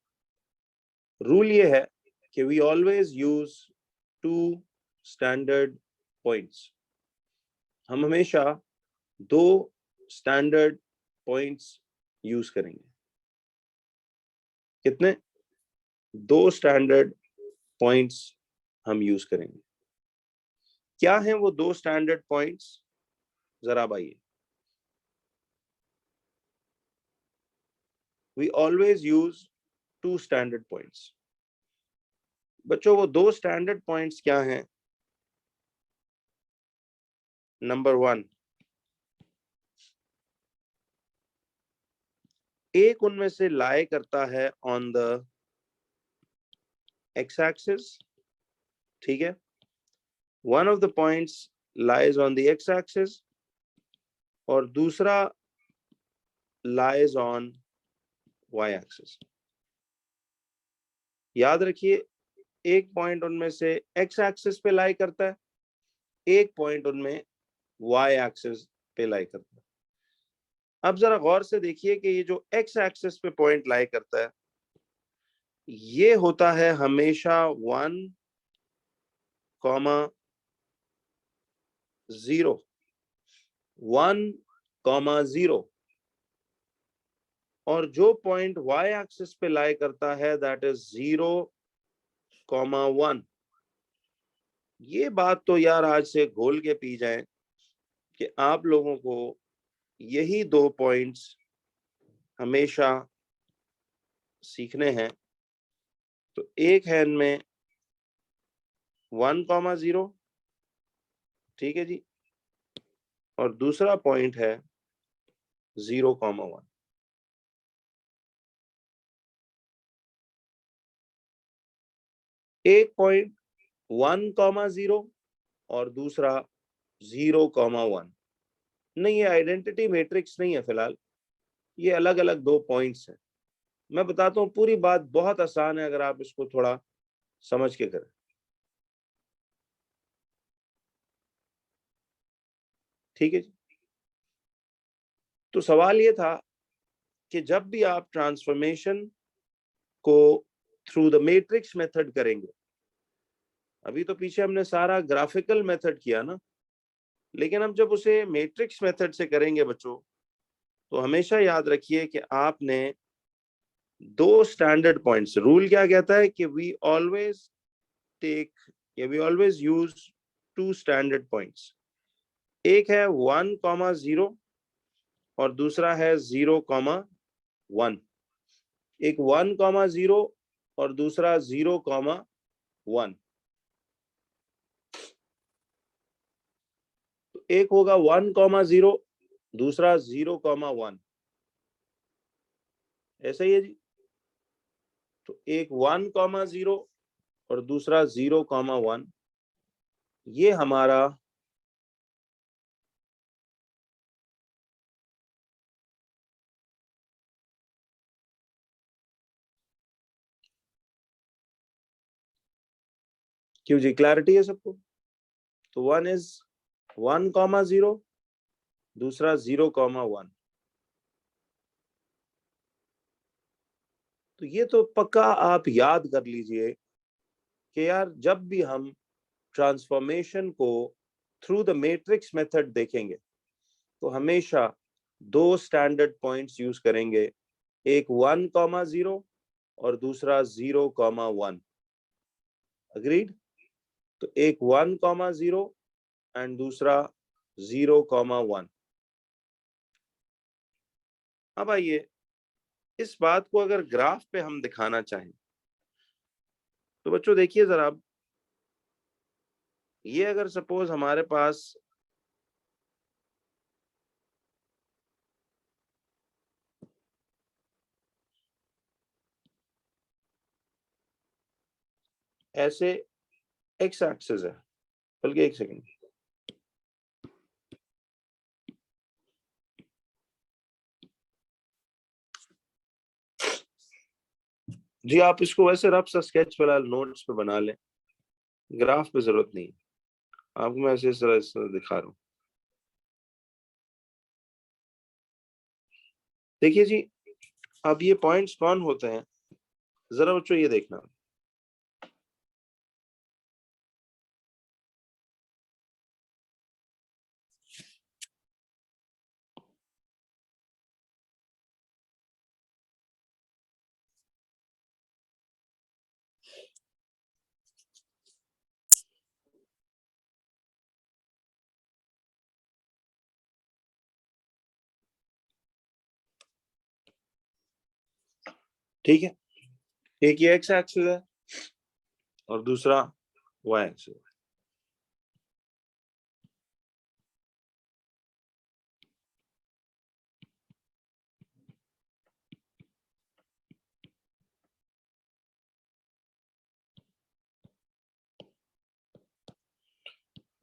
रूल ये है कि we always use 2 standard points. हम हमेशा 2 स्टैंडर्ड पॉइंट्स यूज करेंगे। कितने? 2 स्टैंडर्ड पॉइंट्स हम यूज करेंगे। क्या हैं वो 2 स्टैंडर्ड पॉइंट्स? जरा आइए। We always use 2 standard points. बच्चों वो 2 स्टैंडर्ड पॉइंट्स क्या हैं? नंबर 1, एक उनमें से लाई करता है ऑन द एक्स एक्सिस, ठीक है। One of the points lies on the x axis और दूसरा लाइज ऑन वाई एक्सिस। याद रखिए, एक पॉइंट उनमें से एक्स एक्सिस पे लाई करता है, एक पॉइंट उनमें वाई एक्सिस पे लाई करता है। अब जरा गौर से देखिए कि ये जो एक्स एक्सिस पे पॉइंट लाई करता है, ये होता है हमेशा 1,0, 1,0, और जो पॉइंट वाई एक्सिस पे लाई करता है दैट इज 0,1। ये बात तो यार आज से घोल के पी जाए कि आप लोगों को यही 2 पॉइंट्स हमेशा सीखने हैं। तो एक है इनमें 1,0, ठीक है जी, और दूसरा पॉइंट है 0,1। एक पॉइंट 1,0 और दूसरा 0,1। नहीं, ये आइडेंटिटी मैट्रिक्स नहीं है फिलहाल, ये अलग अलग 2 पॉइंट्स हैं। मैं बताता हूँ, पूरी बात बहुत आसान है अगर आप इसको थोड़ा समझ के करें। ठीक है जी। तो सवाल ये था कि जब भी आप ट्रांसफॉर्मेशन को थ्रू द मैट्रिक्स मेथड करेंगे, अभी तो पीछे हमने सारा ग्राफिकल मेथड किया ना, लेकिन अब जब उसे मैट्रिक्स मेथड से करेंगे बच्चों, तो हमेशा याद रखिए कि आपने 2 स्टैंडर्ड पॉइंट्स, रूल क्या कहता है कि वी ऑलवेज टेक या we always use 2 standard points. एक है 1,0 और दूसरा है 0,1। एक 1,0 और दूसरा 0,1। तो एक होगा 1,0, दूसरा 0,1। ऐसा ही है जी। तो एक 1,0 और दूसरा 0,1, ये हमारा क्यों जी, क्लैरिटी है सबको? तो 1 इज 1,0, दूसरा 0,1। तो ये तो पक्का आप याद कर लीजिए कि यार जब भी हम ट्रांसफॉर्मेशन को थ्रू द मैट्रिक्स मेथड देखेंगे, तो हमेशा 2 स्टैंडर्ड पॉइंट्स यूज करेंगे, एक 1,0 और दूसरा 0,1। अग्रीड? तो एक 1,0 एंड दूसरा 0,1। अब आइए, इस बात को अगर ग्राफ पे हम दिखाना चाहें, तो बच्चों देखिए जरा, ये अगर सपोज हमारे पास ऐसे एक्स एक्सिस है, बल्कि एक सेकंड, जी आप इसको वैसे रफ सा स्केच फिलहाल नोट्स पे बना लें, ग्राफ पे जरूरत नहीं है, आपको मैं ऐसे इस तरह दिखा रहा हूँ। देखिए जी, अब ये पॉइंट्स कौन होते हैं, जरा बच्चों ये देखना, ठीक है, एक ये एक्स एक्सिस है और दूसरा वाई एक्सिस है।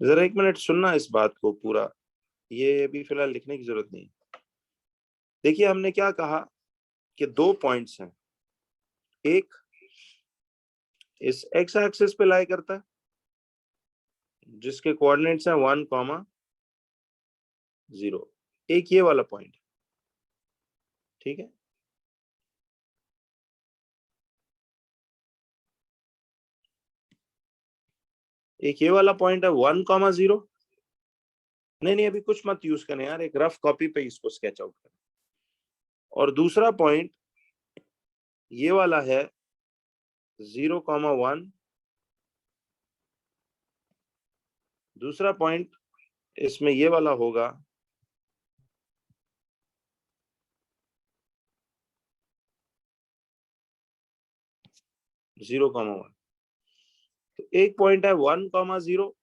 जरा एक मिनट सुनना इस बात को पूरा, ये अभी फिलहाल लिखने की जरूरत नहीं। देखिए हमने क्या कहा कि दो पॉइंट्स हैं, एक इस एक्स एक्सिस पे लाई करता है जिसके कोऑर्डिनेट्स हैं 1,0, एक ये वाला पॉइंट, ठीक है, एक ये वाला पॉइंट है 1,0, नहीं अभी कुछ मत यूज करें यार, एक रफ कॉपी पे इसको स्केच आउट करें, और दूसरा पॉइंट ये वाला है 0,1, दूसरा पॉइंट इसमें ये वाला होगा 0,1। तो एक पॉइंट है 1,0,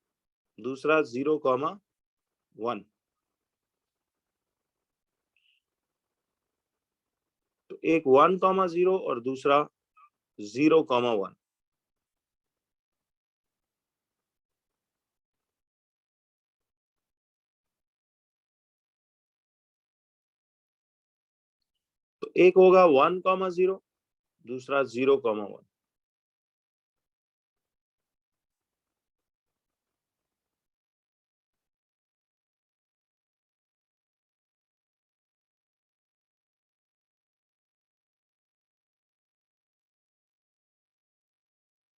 दूसरा 0,1, तो एक 1,0 और दूसरा 0,1। तो एक होगा 1,0, दूसरा 0,1।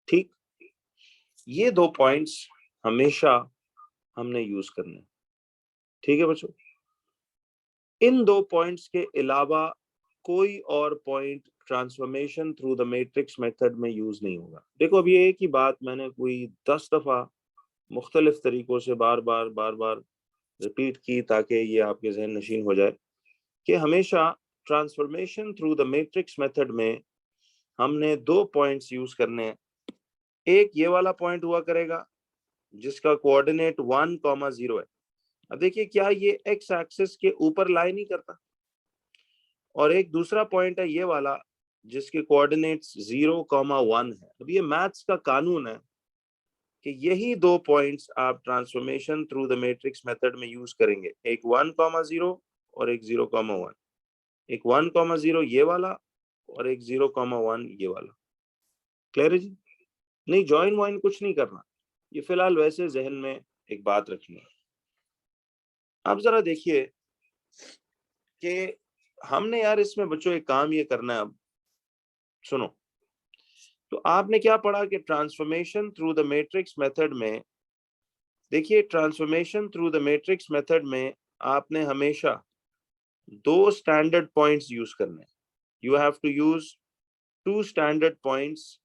ठीक, ये दो पॉइंट्स हमेशा हमने यूज करने, ठीक है बच्चों। इन दो पॉइंट्स के अलावा कोई और point transformation through the matrix method में यूज नहीं होगा। देखो अब ये एक ही बात मैंने कोई 10 दफा मुख्तलिफ तरीकों से बार बार रिपीट की ताकि ये आपके जहन नशीन हो जाए कि हमेशा transformation through the matrix method में हमने दो पॉइंट्स यूज करने हैं। एक ये वाला पॉइंट हुआ करेगा जिसका कोऑर्डिनेट 1,0 है। अब देखिए क्या ये एक्स एक्सिस के ऊपर लाई नहीं करता, और एक दूसरा पॉइंट है ये वाला जिसके कोऑर्डिनेट्स 0,1 है। अब ये मैथ्स का कानून है कि यही दो पॉइंट्स आप transformation through the matrix method में यूज करेंगे, एक 1,0 और एक 0,1, एक 1,0 ये वाला और एक 0,1 ये वाला। क्लियर है जी? नहीं ज्वाइन वाइन कुछ नहीं करना, ये फिलहाल वैसे जहन में एक बात रखनी है। अब जरा देखिए कि हमने यार इसमें बच्चों एक काम ये करना है। अब सुनो, तो आपने क्या पढ़ा कि transformation through the matrix method में, देखिए transformation through the matrix method में आपने हमेशा दो स्टैंडर्ड पॉइंट्स यूज करने, you have to use two standard points.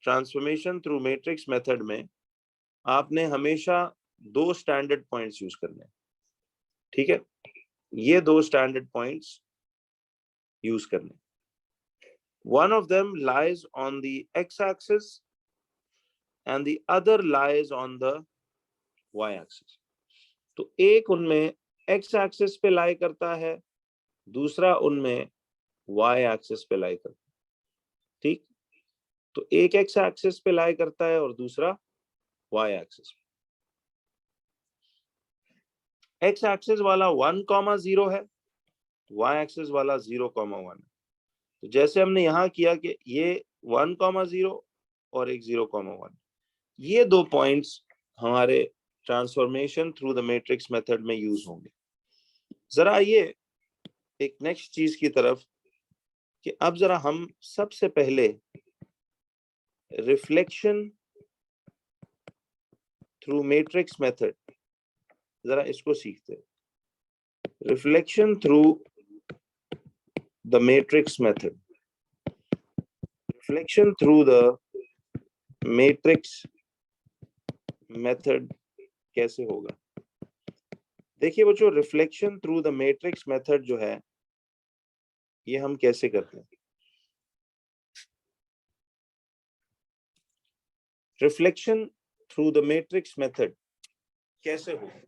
Transformation through matrix method में आपने हमेशा दो स्टैंडर्ड पॉइंट्स यूज करने, ठीक है, ये दो स्टैंडर्ड पॉइंट्स यूज करने। One of them lies on the x-axis and the other lies on the y-axis. तो एक उनमें x-axis पे लाई करता है, दूसरा उनमें y-axis पे लाई करता है। ठीक, तो एक x-axis पे लाई करता है और दूसरा y एक्सिस। x एक्सिस वाला 1,0 है, y एक्सिस वाला 0,1 है। तो जैसे हमने यहां किया कि ये 1,0 और एक 0,1, ये दो पॉइंट्स हमारे transformation through the matrix method में यूज होंगे। जरा आइए एक नेक्स्ट चीज की तरफ कि अब जरा हम सबसे पहले रिफ्लेक्शन थ्रू मैट्रिक्स मेथड, जरा इसको सीखते हैं। Reflection through the matrix method, reflection through the matrix method कैसे होगा? देखिए बच्चों, reflection through the matrix method जो है ये हम कैसे करते हैं? Reflection through the matrix method कैसे होगा?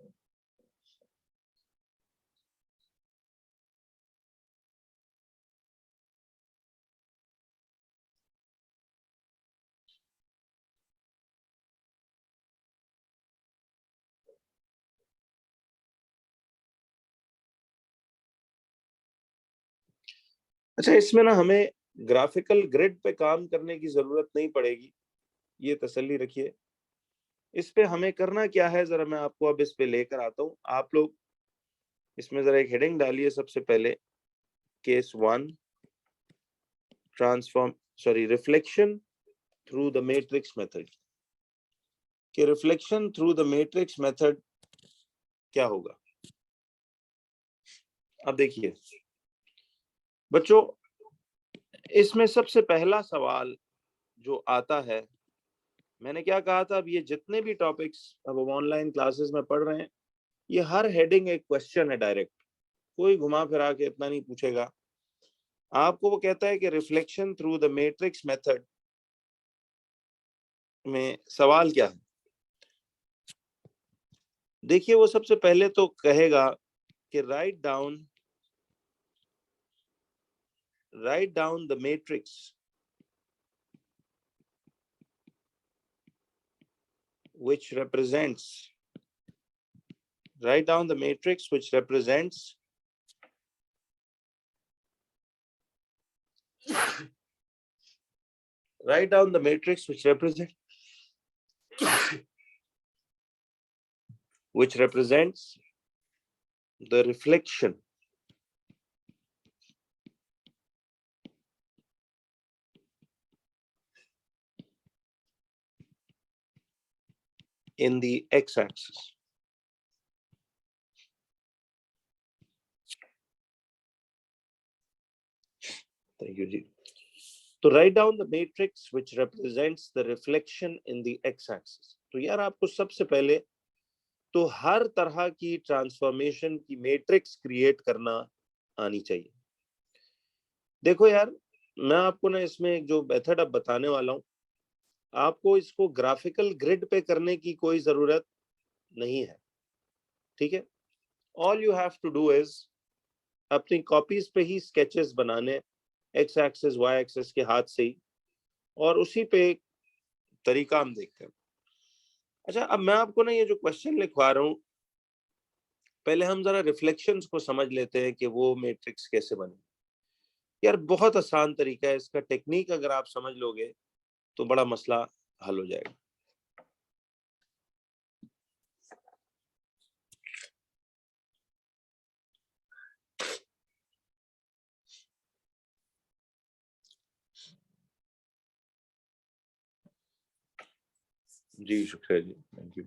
अच्छा, इसमें ना हमें ग्राफिकल ग्रिड पे काम करने की जरूरत नहीं पड़ेगी, ये तसल्ली रखिए। इस पे हमें करना क्या है, जरा मैं आपको अब इस पे लेकर आता हूं। आप लोग इसमें जरा एक हेडिंग डालिए सबसे पहले, case 1 reflection through the matrix method. कि reflection through the matrix method क्या होगा? अब देखिए बच्चों, इसमें सबसे पहला सवाल जो आता है, मैंने क्या कहा था, अब ये जितने भी टॉपिक्स अब हम ऑनलाइन क्लासेस में पढ़ रहे हैं, ये हर हेडिंग एक क्वेश्चन है डायरेक्ट, कोई घुमा फिरा के इतना नहीं पूछेगा आपको। वो कहता है कि reflection through the matrix method में सवाल क्या है? देखिए वो सबसे पहले तो कहेगा कि write down the matrix which represents write down the matrix which represents write down the matrix which represents the reflection in the x-axis. Thank you, Ji. तो write down the matrix which represents the reflection in the x-axis. तो यार आपको सबसे पहले तो हर तरह की ट्रांसफॉर्मेशन की मैट्रिक्स क्रिएट करना आनी चाहिए। देखो यार, मैं आपको ना इसमें एक जो मेथड अब बताने वाला हूं, आपको इसको ग्राफिकल ग्रिड पे करने की कोई जरूरत नहीं है, ठीक है? All you have to do is अपनी कॉपीज पे ही स्केचेस बनाने, एक्स एक्सिस वाई एक्सिस के हाथ से ही, और उसी पे एक तरीका हम देखते हैं। अच्छा, अब मैं आपको ना ये जो क्वेश्चन लिखवा रहा हूँ, पहले हम जरा रिफ्लेक्शंस को समझ लेते हैं कि वो मैट्रिक्स कैसे बने। यार बहुत आसान तरीका है इसका, टेक्निक अगर आप समझ लोगे तो बड़ा मसला हल हो जाएगा। जी शुक्रिया जी, थैंक यू।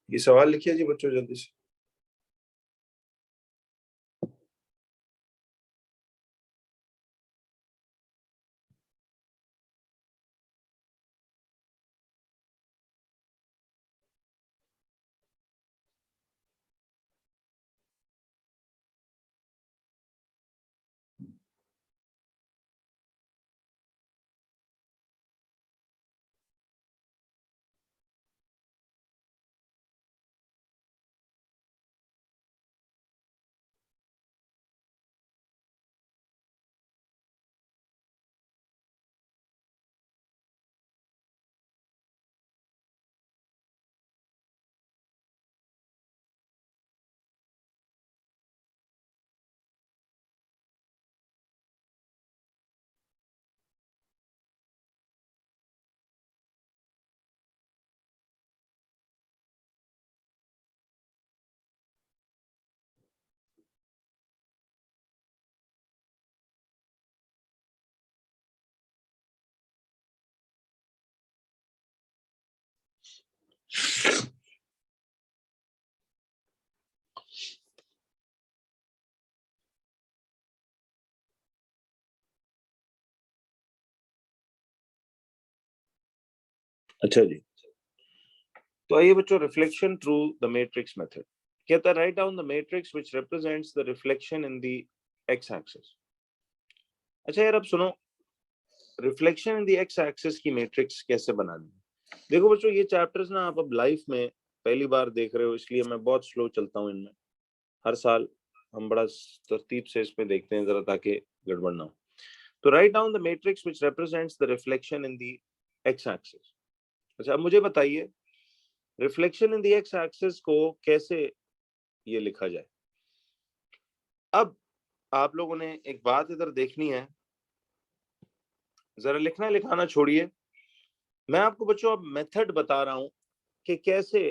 ये सवाल लिखिए जी बच्चों जल्दी से। अच्छा जी, तो आइए बच्चों, reflection through the matrix method कहता है right down the matrix which represents the reflection in the x axis. अच्छा यार, अब सुनो, reflection in the x axis की मैट्रिक्स कैसे बनानी है। देखो बच्चों, ये चैप्टर्स ना आप अब लाइफ में पहली बार देख रहे हो, इसलिए मैं बहुत स्लो चलता हूँ इनमें। हर साल हम बड़ा तरतीब से इसमें देखते हैं जरा, ताकि गड़बड़ ना हो। तो right down the matrix which represents the reflection in the x axis. अच्छा, अब मुझे बताइए, reflection in the x axis को कैसे ये लिखा जाए। अब आप लोगों ने एक बात इधर देखनी है, जरा लिखना लिखाना छोड़िए। मैं आपको बच्चों अब मेथड बता रहा हूं कि कैसे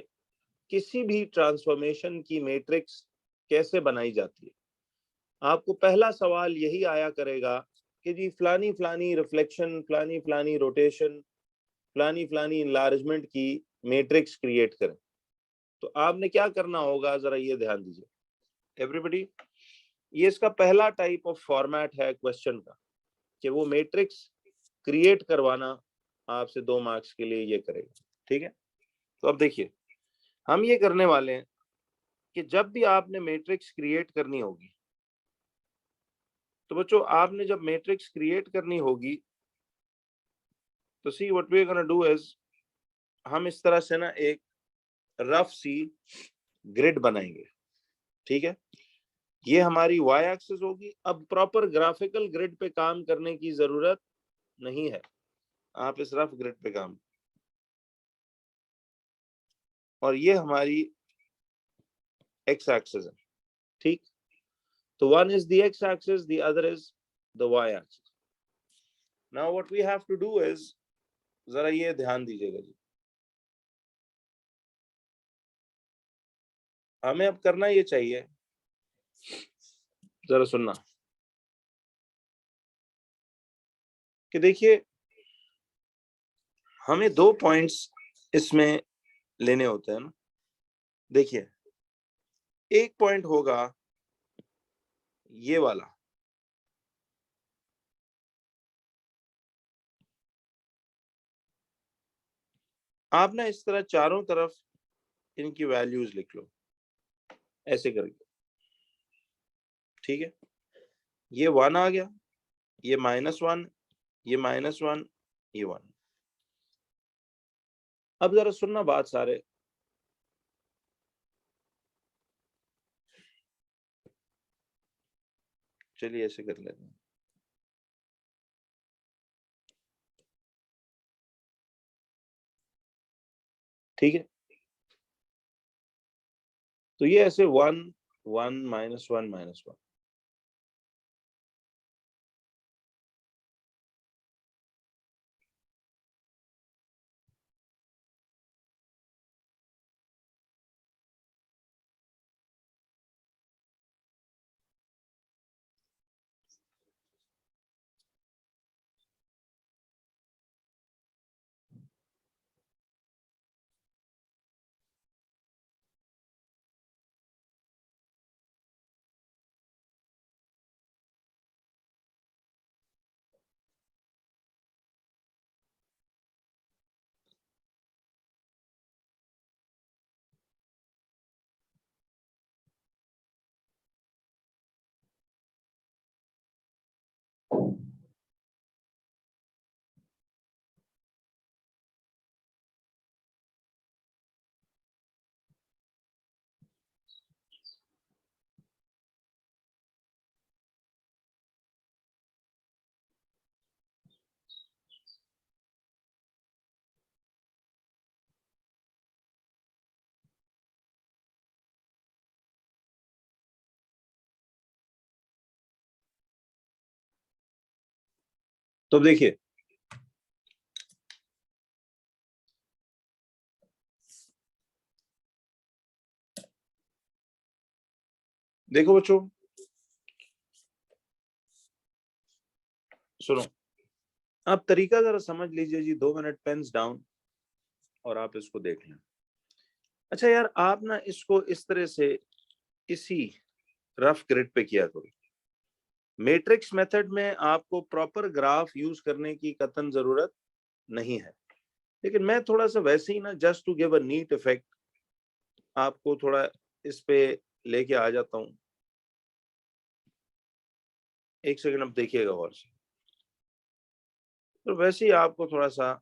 किसी भी ट्रांसफॉर्मेशन की मैट्रिक्स कैसे बनाई जाती है। आपको पहला सवाल यही आया करेगा कि जी फलानी फलानी रिफ्लेक्शन, फलानी फलानी रोटेशन, फलानी फलानी इनलार्जमेंट की मैट्रिक्स क्रिएट करें। तो आपने क्या करना होगा, जरा ये ध्यान दीजिए एवरीबॉडी। ये इसका पहला टाइप ऑफ फॉर्मेट है क्वेश्चन का, कि वो मैट्रिक्स क्रिएट करवाना आपसे 2 मार्क्स के लिए ये करेगा। ठीक है, तो अब देखिए, हम ये करने वाले हैं कि जब भी आपने मैट्रिक्स क्रिएट करनी होगी, तो बच्चों आपने जब मैट्रिक्स क्रिएट करनी होगी, तो see what we are gonna do is, हम इस तरह से ना एक रफ सी ग्रिड बनाएंगे। ठीक है, ये हमारी वाई एक्सिस होगी। अब प्रॉपर ग्राफिकल ग्रिड पे काम करने की जरूरत नहीं है, आप इस रफ ग्रिड पे काम, और ये हमारी एक्स एक्सिस है। ठीक, तो one is the x axis, the other is the y axis. Now what we have to do is, जरा ये ध्यान दीजिएगा जी, हमें अब करना ये चाहिए, जरा सुनना, कि देखिए हमें 2 पॉइंट्स इसमें लेने होते हैं ना। देखिए, एक पॉइंट होगा ये वाला, आप ना इस तरह चारों तरफ इनकी वैल्यूज लिख लो ऐसे करके। ठीक है, ये 1 आ गया, ये -1, ये -1, ये 1। अब जरा सुनना बात सारे, चलिए ऐसे कर लेते हैं। ठीक है, तो ये ऐसे 1 1 -1 -1। तो देखिए, देखो बच्चों, सुनो, आप तरीका जरा समझ लीजिए जी। 2 मिनट पेन्स डाउन और आप इसको देख लें। अच्छा यार, आप ना इसको इस तरह से इसी रफ ग्रिड पे किया करो। मैट्रिक्स मेथड में आपको प्रॉपर ग्राफ यूज करने की कतई जरूरत नहीं है। लेकिन मैं थोड़ा सा वैसे ही ना, just to give a neat effect, आपको थोड़ा इस पे लेके आ जाता हूँ। एक सेकंड अब देखिएगा और से, तो वैसे ही आपको थोड़ा सा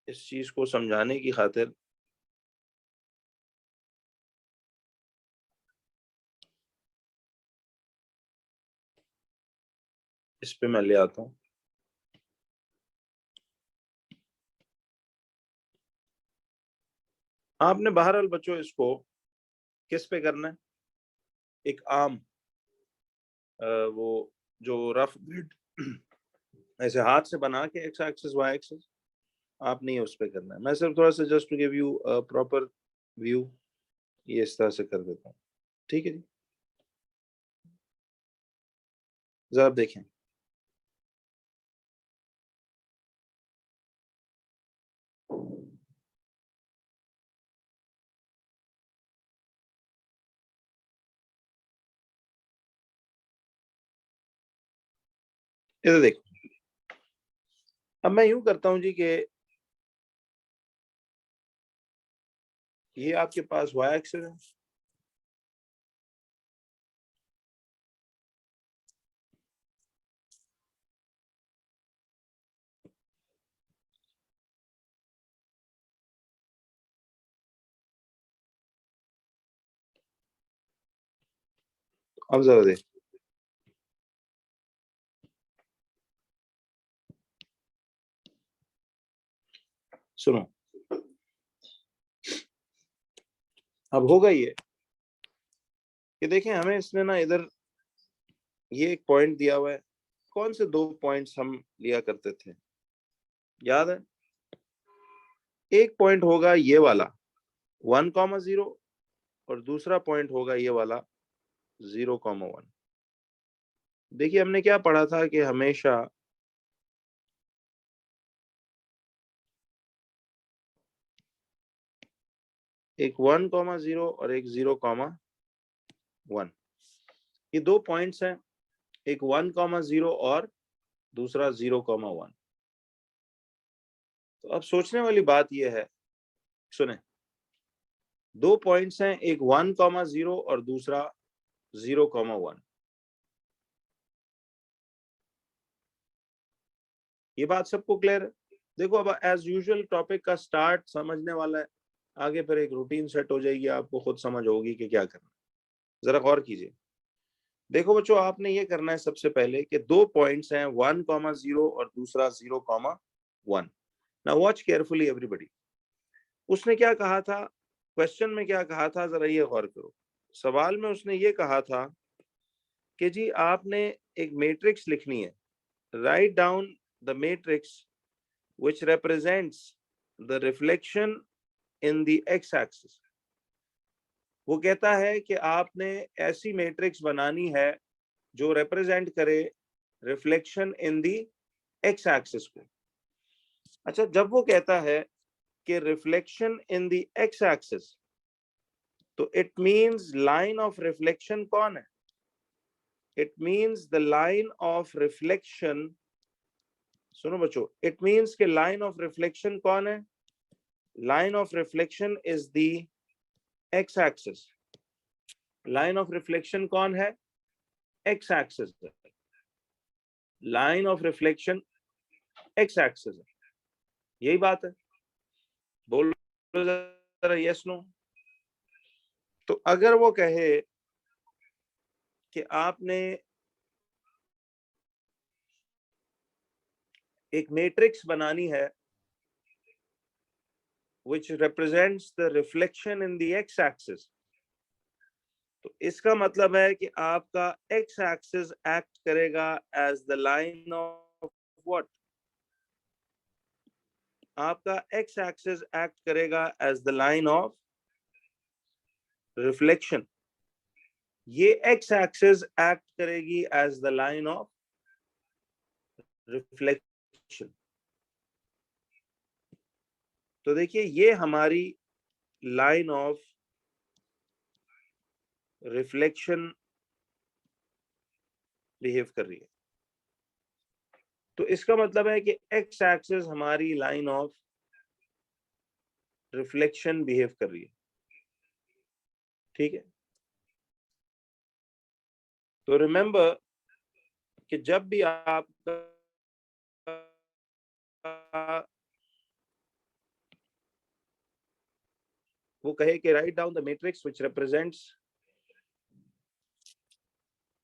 इस चीज को समझाने की खातिर इस पे मैं ले आता हूँ। आपने बहरहाल बच्चों इसको किस पे करना है, एक आम वो जो रफ ग्रिड ऐसे हाथ से बना के एक्स एक्सिस वाई एक्सिस, आप नहीं उस पे करना है। मैं सिर्फ थोड़ा सा just to give you proper view ये इस तरह से कर देता हूँ। ठीक है जी, जरा आप देखें। इधर देखो, अब मैं यूं करता हूं जी कि ये आपके पास वाई एक्सिस है, अब जरा देख, सुनो, अब होगा ये कि देखें, हमें इसने ना इधर ये एक पॉइंट दिया हुआ है। कौन से दो पॉइंट्स हम लिया करते थे, याद है? एक पॉइंट होगा ये वाला 1,0, और दूसरा पॉइंट होगा ये वाला 0,1। देखिए हमने क्या पढ़ा था कि हमेशा एक 1,0 और एक 0,1, ये दो पॉइंट्स हैं, एक 1,0 और दूसरा 0,1। तो अब सोचने वाली बात यह है, सुने, दो पॉइंट्स हैं, एक 1,0 और दूसरा 0,1। ये बात सबको क्लियर है? देखो अब एज यूजुअल टॉपिक का स्टार्ट समझने वाला है, आगे फिर एक रूटीन सेट हो जाएगी, आपको खुद समझ होगी कि क्या करना है। जरा गौर कीजिए, देखो बच्चों, आपने ये करना है सबसे पहले कि दो पॉइंट्स हैं 1,0 और दूसरा 0,1। Now watch carefully everybody. उसने क्या कहा था, क्वेश्चन में क्या कहा था, जरा ये गौर करो। सवाल में उसने ये कहा था कि जी आपने एक मैट्रिक्स लिखनी है, right down the matrix which represents the reflection in the x axis। वो कहता है कि आपने ऐसी मैट्रिक्स बनानी है जो रिप्रेजेंट करे reflection in the x axis को। अच्छा, जब वो कहता है कि reflection in the x axis, तो it means line of reflection कौन है? It means the line of reflection, सुनो बच्चों, इट मींस के लाइन ऑफ रिफ्लेक्शन कौन है? Line of reflection is the x axis. Line of reflection कौन है? एक्स एक्सिस है। Line of reflection x axis है, यही बात है। बोलो जरा यस नो। तो अगर वो कहे कि आपने एक मैट्रिक्स बनानी है which represents the reflection in the x axis, तो इसका मतलब है कि आपका एक्स एक्सिस एक्ट करेगा as the line of what? आपका एक्स एक्सिस एक्ट करेगा as the line of reflection. ये एक्स एक्सिस एक्ट करेगी as the line of reflection. तो देखिए ये हमारी लाइन ऑफ रिफ्लेक्शन बिहेव कर रही है। तो इसका मतलब है कि एक्स एक्सिस हमारी लाइन ऑफ रिफ्लेक्शन बिहेव कर रही है, ठीक है। तो रिमेंबर कि जब भी आपका वो कहे कि write down the matrix which represents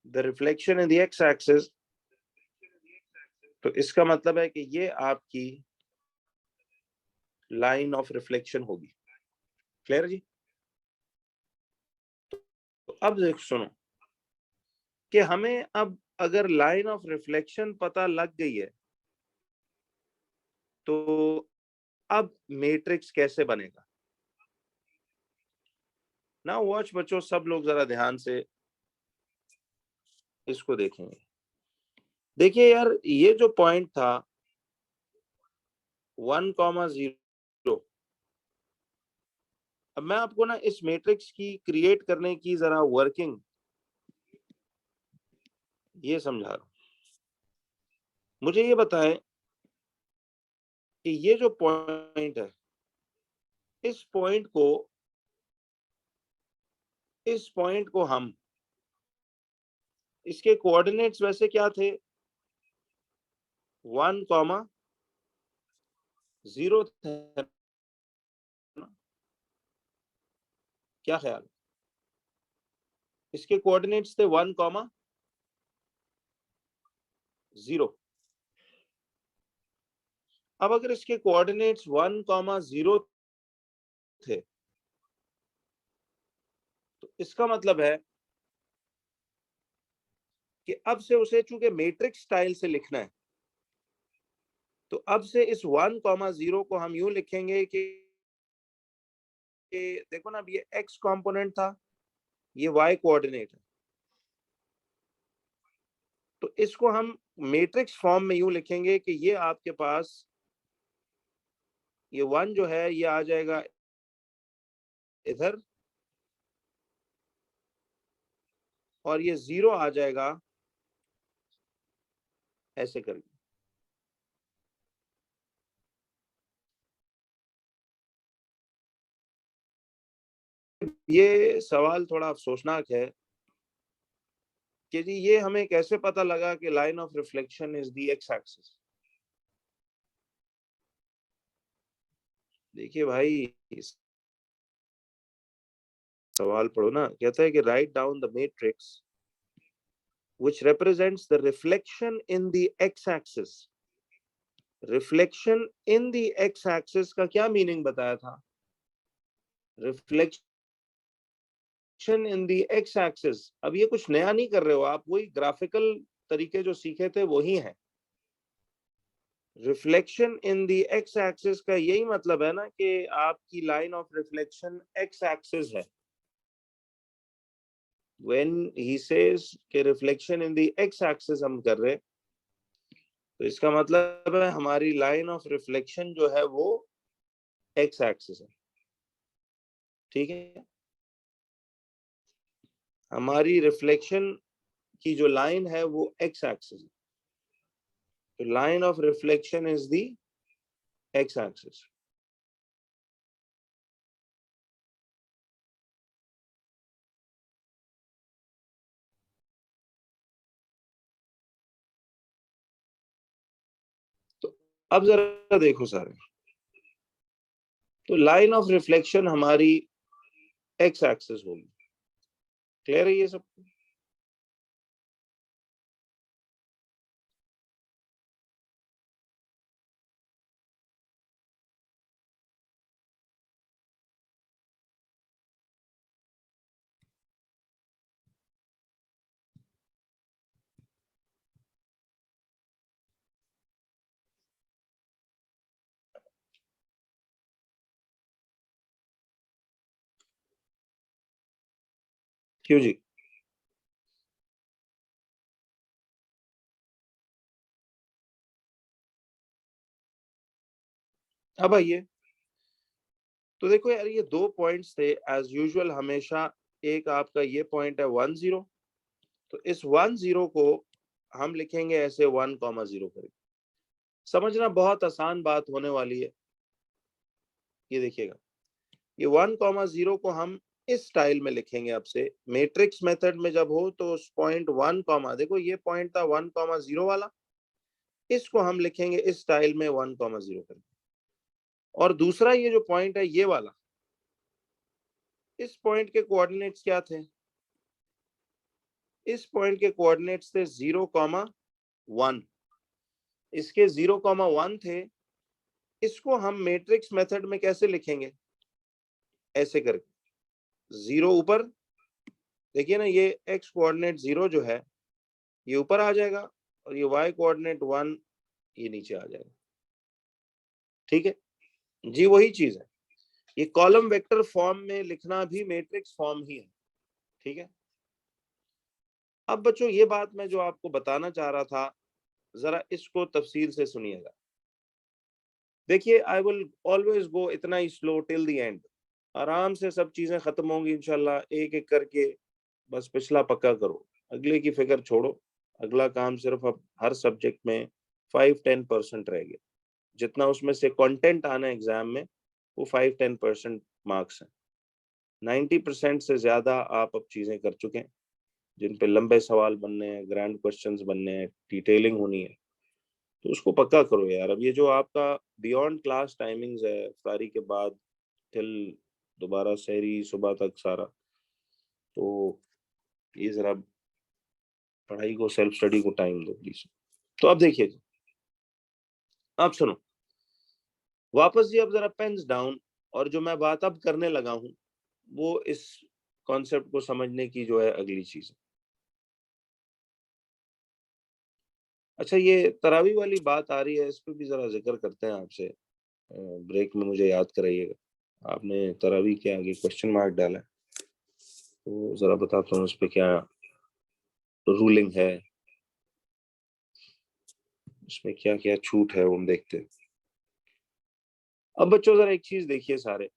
the reflection in the x axis, तो इसका मतलब है कि ये आपकी लाइन ऑफ रिफ्लेक्शन होगी। क्लियर जी? तो अब देख सुनो कि हमें अब अगर लाइन ऑफ रिफ्लेक्शन पता लग गई है तो अब मैट्रिक्स कैसे बनेगा। ना वॉच बच्चों, सब लोग जरा ध्यान से इसको देखेंगे। देखिए यार, ये जो पॉइंट था 1,0, अब मैं आपको ना इस मैट्रिक्स की क्रिएट करने की जरा वर्किंग ये समझा रहा हूं। मुझे ये बताएं कि ये जो पॉइंट है, इस पॉइंट को हम, इसके कोऑर्डिनेट्स वैसे क्या थे, 1,0 थे, क्या ख्याल। इसके कोऑर्डिनेट्स थे 1,0। अब अगर इसके कोऑर्डिनेट्स 1,0 थे तो इसका मतलब है कि अब से उसे चूंकि मैट्रिक्स स्टाइल से लिखना है, तो अब से इस 1,0 को हम यूं लिखेंगे कि देखो ना, अब ये x कंपोनेंट था, ये y कोऑर्डिनेट है, तो इसको हम मैट्रिक्स फॉर्म में यूं लिखेंगे कि ये आपके पास ये 1 जो है ये आ जाएगा इधर और ये 0 आ जाएगा ऐसे करके। ये सवाल थोड़ा अफसोसनाक है कि जी ये हमें कैसे पता लगा कि line of reflection is the x axis. देखिए भाई, सवाल पढ़ो ना, कहता है कि write down the matrix which represents the reflection in the x axis। Reflection in the x axis का क्या मीनिंग बताया था, reflection in the x axis. अब ये कुछ नया नहीं कर रहे हो आप, वही ग्राफिकल तरीके जो सीखे थे वही है। Reflection in the x axis का यही मतलब है ना कि आपकी line of reflection x axis है। व्हेन ही सेज कि reflection in the x axis हम कर रहे, तो इसका मतलब है हमारी लाइन ऑफ रिफ्लेक्शन जो है वो एक्स एक्सिस है, ठीक है। हमारी रिफ्लेक्शन की जो लाइन है वो एक्स एक्सिस है, तो line of reflection is the x axis. तो अब जरा देखो सारे, तो लाइन ऑफ रिफ्लेक्शन हमारी एक्स एक्सिस होगी। क्लियर है ये सब? क्यों जी? अब आइए, तो देखो यार, ये दो पॉइंट्स थे एज यूजुअल हमेशा। एक आपका ये पॉइंट है 1,0, तो इस 1,0 को हम लिखेंगे ऐसे 1,0 करके। समझना बहुत आसान बात होने वाली है। ये देखिएगा, ये 1,0 को हम इस स्टाइल में लिखेंगे। आपसे मैट्रिक्स मेथड में जब हो तो उस पॉइंट 1, देखो ये पॉइंट था 1,0 वाला, इसको हम लिखेंगे इस स्टाइल में 1,0 करके। और दूसरा ये जो पॉइंट है ये वाला, इस पॉइंट के कोऑर्डिनेट्स क्या थे? इस पॉइंट के कोऑर्डिनेट्स थे 0,1। इसके 0,1 थे। इसको हम मैट्रिक्स मेथड में कैसे लिखेंगे? ऐसे करके 0 ऊपर, देखिए ना, ये x कोऑर्डिनेट 0 जो है ये ऊपर आ जाएगा और ये y कोऑर्डिनेट 1 ये नीचे आ जाएगा। ठीक है जी, वही चीज है। ये कॉलम वेक्टर फॉर्म में लिखना भी मैट्रिक्स फॉर्म ही है। ठीक है, अब बच्चों ये बात मैं जो आपको बताना चाह रहा था, जरा इसको तफसील से सुनिएगा। देखिए, आई विल ऑलवेज गो इतना ही स्लो टिल द एंड। आराम से सब चीजें खत्म होंगी इंशाल्लाह, एक एक करके। बस पिछला पक्का करो, अगले की फिक्र छोड़ो। अगला काम सिर्फ अब हर सब्जेक्ट में 5-10% रह गया। जितना उसमें से कंटेंट आना एग्जाम में वो 5-10% मार्क्स हैं। 90% से ज्यादा आप अब चीजें कर चुके हैं, जिन पे लंबे सवाल बनने हैं, ग्रैंड क्वेश्चंस बनने हैं, डिटेलिंग होनी है। तो उसको पक्का करो यार। अब ये जो आपका बियॉन्ड क्लास टाइमिंग्स है, इफ्तारी के बाद टिल दोबारा सहरी सुबह तक सारा, तो ये जरा पढ़ाई को, सेल्फ स्टडी को टाइम दो प्लीज। तो अब देखिए जी, अब सुनो वापस जी, अब जरा पेन्स डाउन। और जो मैं बात अब करने लगा हूं वो इस कॉन्सेप्ट को समझने की जो है अगली चीज। अच्छा, ये तरावी वाली बात आ रही है, इस पे भी जरा जिक्र करते हैं आपसे। ब्रेक में मुझे याद कराइएगा। आपने तरावी के आगे क्वेश्चन मार्क डाला है, तो जरा बताता हूँ उस पे क्या रूलिंग है, उसमें क्या क्या छूट है, वो हम देखते हैं। अब बच्चों जरा एक चीज देखिए सारे,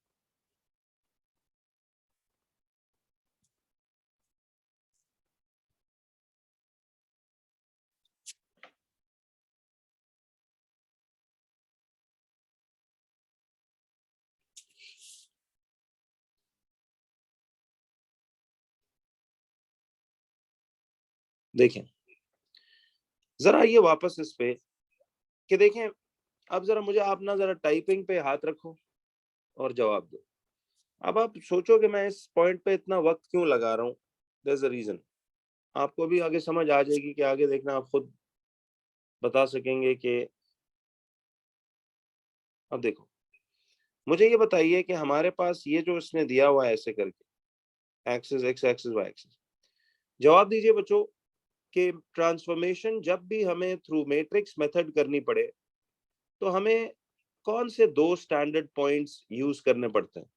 देखें जरा ये वापस इस पे कि देखें। अब जरा मुझे आप ना जरा टाइपिंग पे हाथ रखो और जवाब दो। अब आप सोचो कि मैं इस पॉइंट पे इतना वक्त क्यों लगा रहा हूँ। There is a reason. आपको भी आगे समझ आ जाएगी कि आगे देखना आप खुद बता सकेंगे कि। अब देखो, मुझे ये बताइए कि हमारे पास ये जो इसने दिया हुआ है ऐसे करके, axis X axis Y axis, जवाब दीजिए बच्चों कि ट्रांसफॉर्मेशन जब भी हमें थ्रू मैट्रिक्स मेथड करनी पड़े तो हमें कौन से दो स्टैंडर्ड पॉइंट्स यूज करने पड़ते हैं?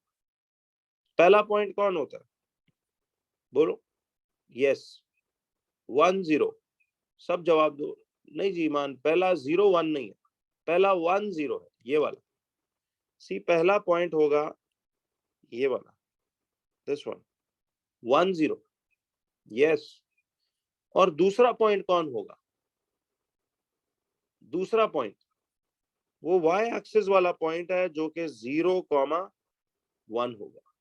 पहला पॉइंट कौन होता है? बोलो। यस, 1-0। सब जवाब दो। नहीं जी ईमान, पहला 0-1 नहीं है, पहला 1-0 है, ये वाला। सी, पहला पॉइंट होगा ये वाला, दिस वन, 1-0। यस। और दूसरा पॉइंट कौन होगा? दूसरा पॉइंट वो वाई एक्सिस वाला पॉइंट है जो कि 0,1 होगा।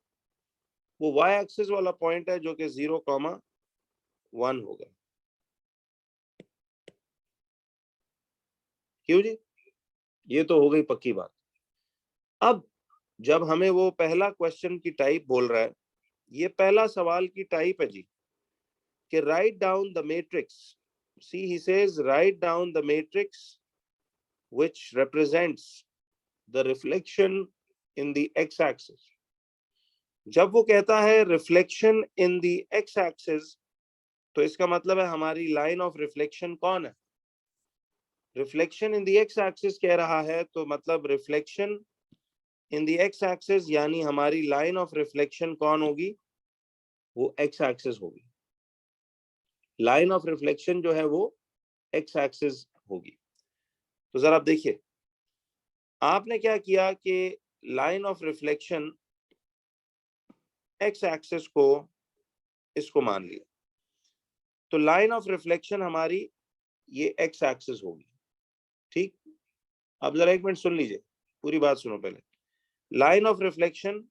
वो वाई एक्सिस वाला पॉइंट है जो कि 0,1 होगा। क्यों जी? ये तो हो गई पक्की बात। अब जब हमें वो पहला क्वेश्चन की टाइप बोल रहा है, ये पहला सवाल की टाइप है जी कि write down the matrix. See, he says write down the matrix which represents the reflection in the x axis। जब वो कहता है reflection in the x axis, तो इसका मतलब है हमारी लाइन ऑफ रिफ्लेक्शन कौन है? Reflection in the x axis कह रहा है, तो मतलब reflection in the x axis यानी हमारी लाइन ऑफ रिफ्लेक्शन कौन होगी? वो एक्स एक्सिस होगी। लाइन ऑफ रिफ्लेक्शन जो है वो एक्स एक्सिस होगी। तो जरा आप देखिए, आपने क्या किया कि line of reflection x axis को इसको मान लिया, तो लाइन ऑफ रिफ्लेक्शन हमारी ये एक्स एक्सिस होगी। ठीक, अब जरा एक मिनट सुन लीजिए, पूरी बात सुनो पहले। लाइन ऑफ रिफ्लेक्शन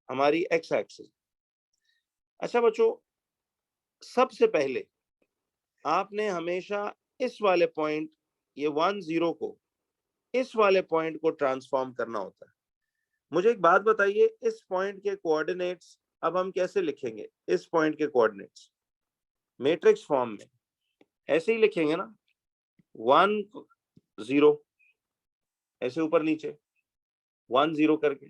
हमारी एक्स एक्सिस। अच्छा बच्चों, सबसे पहले आपने हमेशा इस वाले पॉइंट, ये 1 0 को इस वाले पॉइंट को ट्रांसफॉर्म करना होता है। मुझे एक बात बताइए, इस पॉइंट के कोऑर्डिनेट्स अब हम कैसे लिखेंगे? इस पॉइंट के कोऑर्डिनेट्स मैट्रिक्स फॉर्म में ऐसे ही लिखेंगे ना, 1 0, ऐसे ऊपर नीचे 1 0 करके।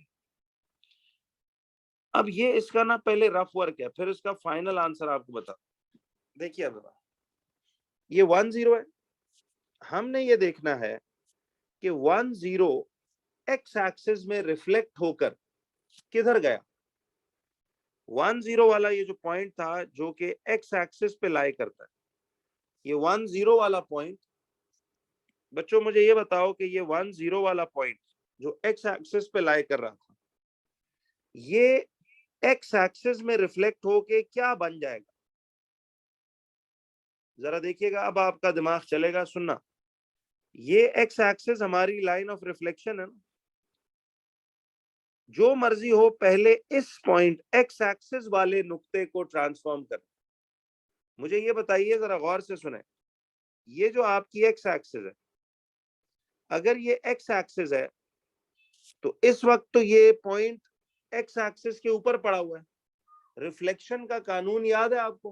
अब ये इसका ना पहले रफ वर्क है, फिर इसका फाइनल आंसर आपको बता। देखिए अब ये 1 0 है, हमने ये देखना है कि 1 0 एक्स एक्सिस में रिफ्लेक्ट होकर किधर गया। 1 0 वाला ये जो पॉइंट था जो कि एक्स एक्सिस पे लाई करता है, ये 1 0 वाला पॉइंट, बच्चों मुझे ये बताओ कि ये 1 0 वाला पॉइंट जो एक्स एक्सिस पे लाई कर रहा था, ये एक्स एक्सिस में रिफ्लेक्ट होके क्या बन जाएगा? जरा देखिएगा, अब आपका दिमाग चलेगा, सुनना। ये एक्स एक्सिस हमारी लाइन ऑफ रिफ्लेक्शन है ना, जो मर्जी हो पहले इस पॉइंट एक्स एक्सिस वाले नुक्ते को ट्रांसफॉर्म कर। मुझे ये बताइए, जरा गौर से सुने, ये जो आपकी एक्स एक्सिस है, अगर ये एक्स एक्सिस है तो इस वक्त तो ये पॉइंट एक्स एक्सिस के ऊपर पड़ा हुआ है। रिफ्लेक्शन का कानून याद है आपको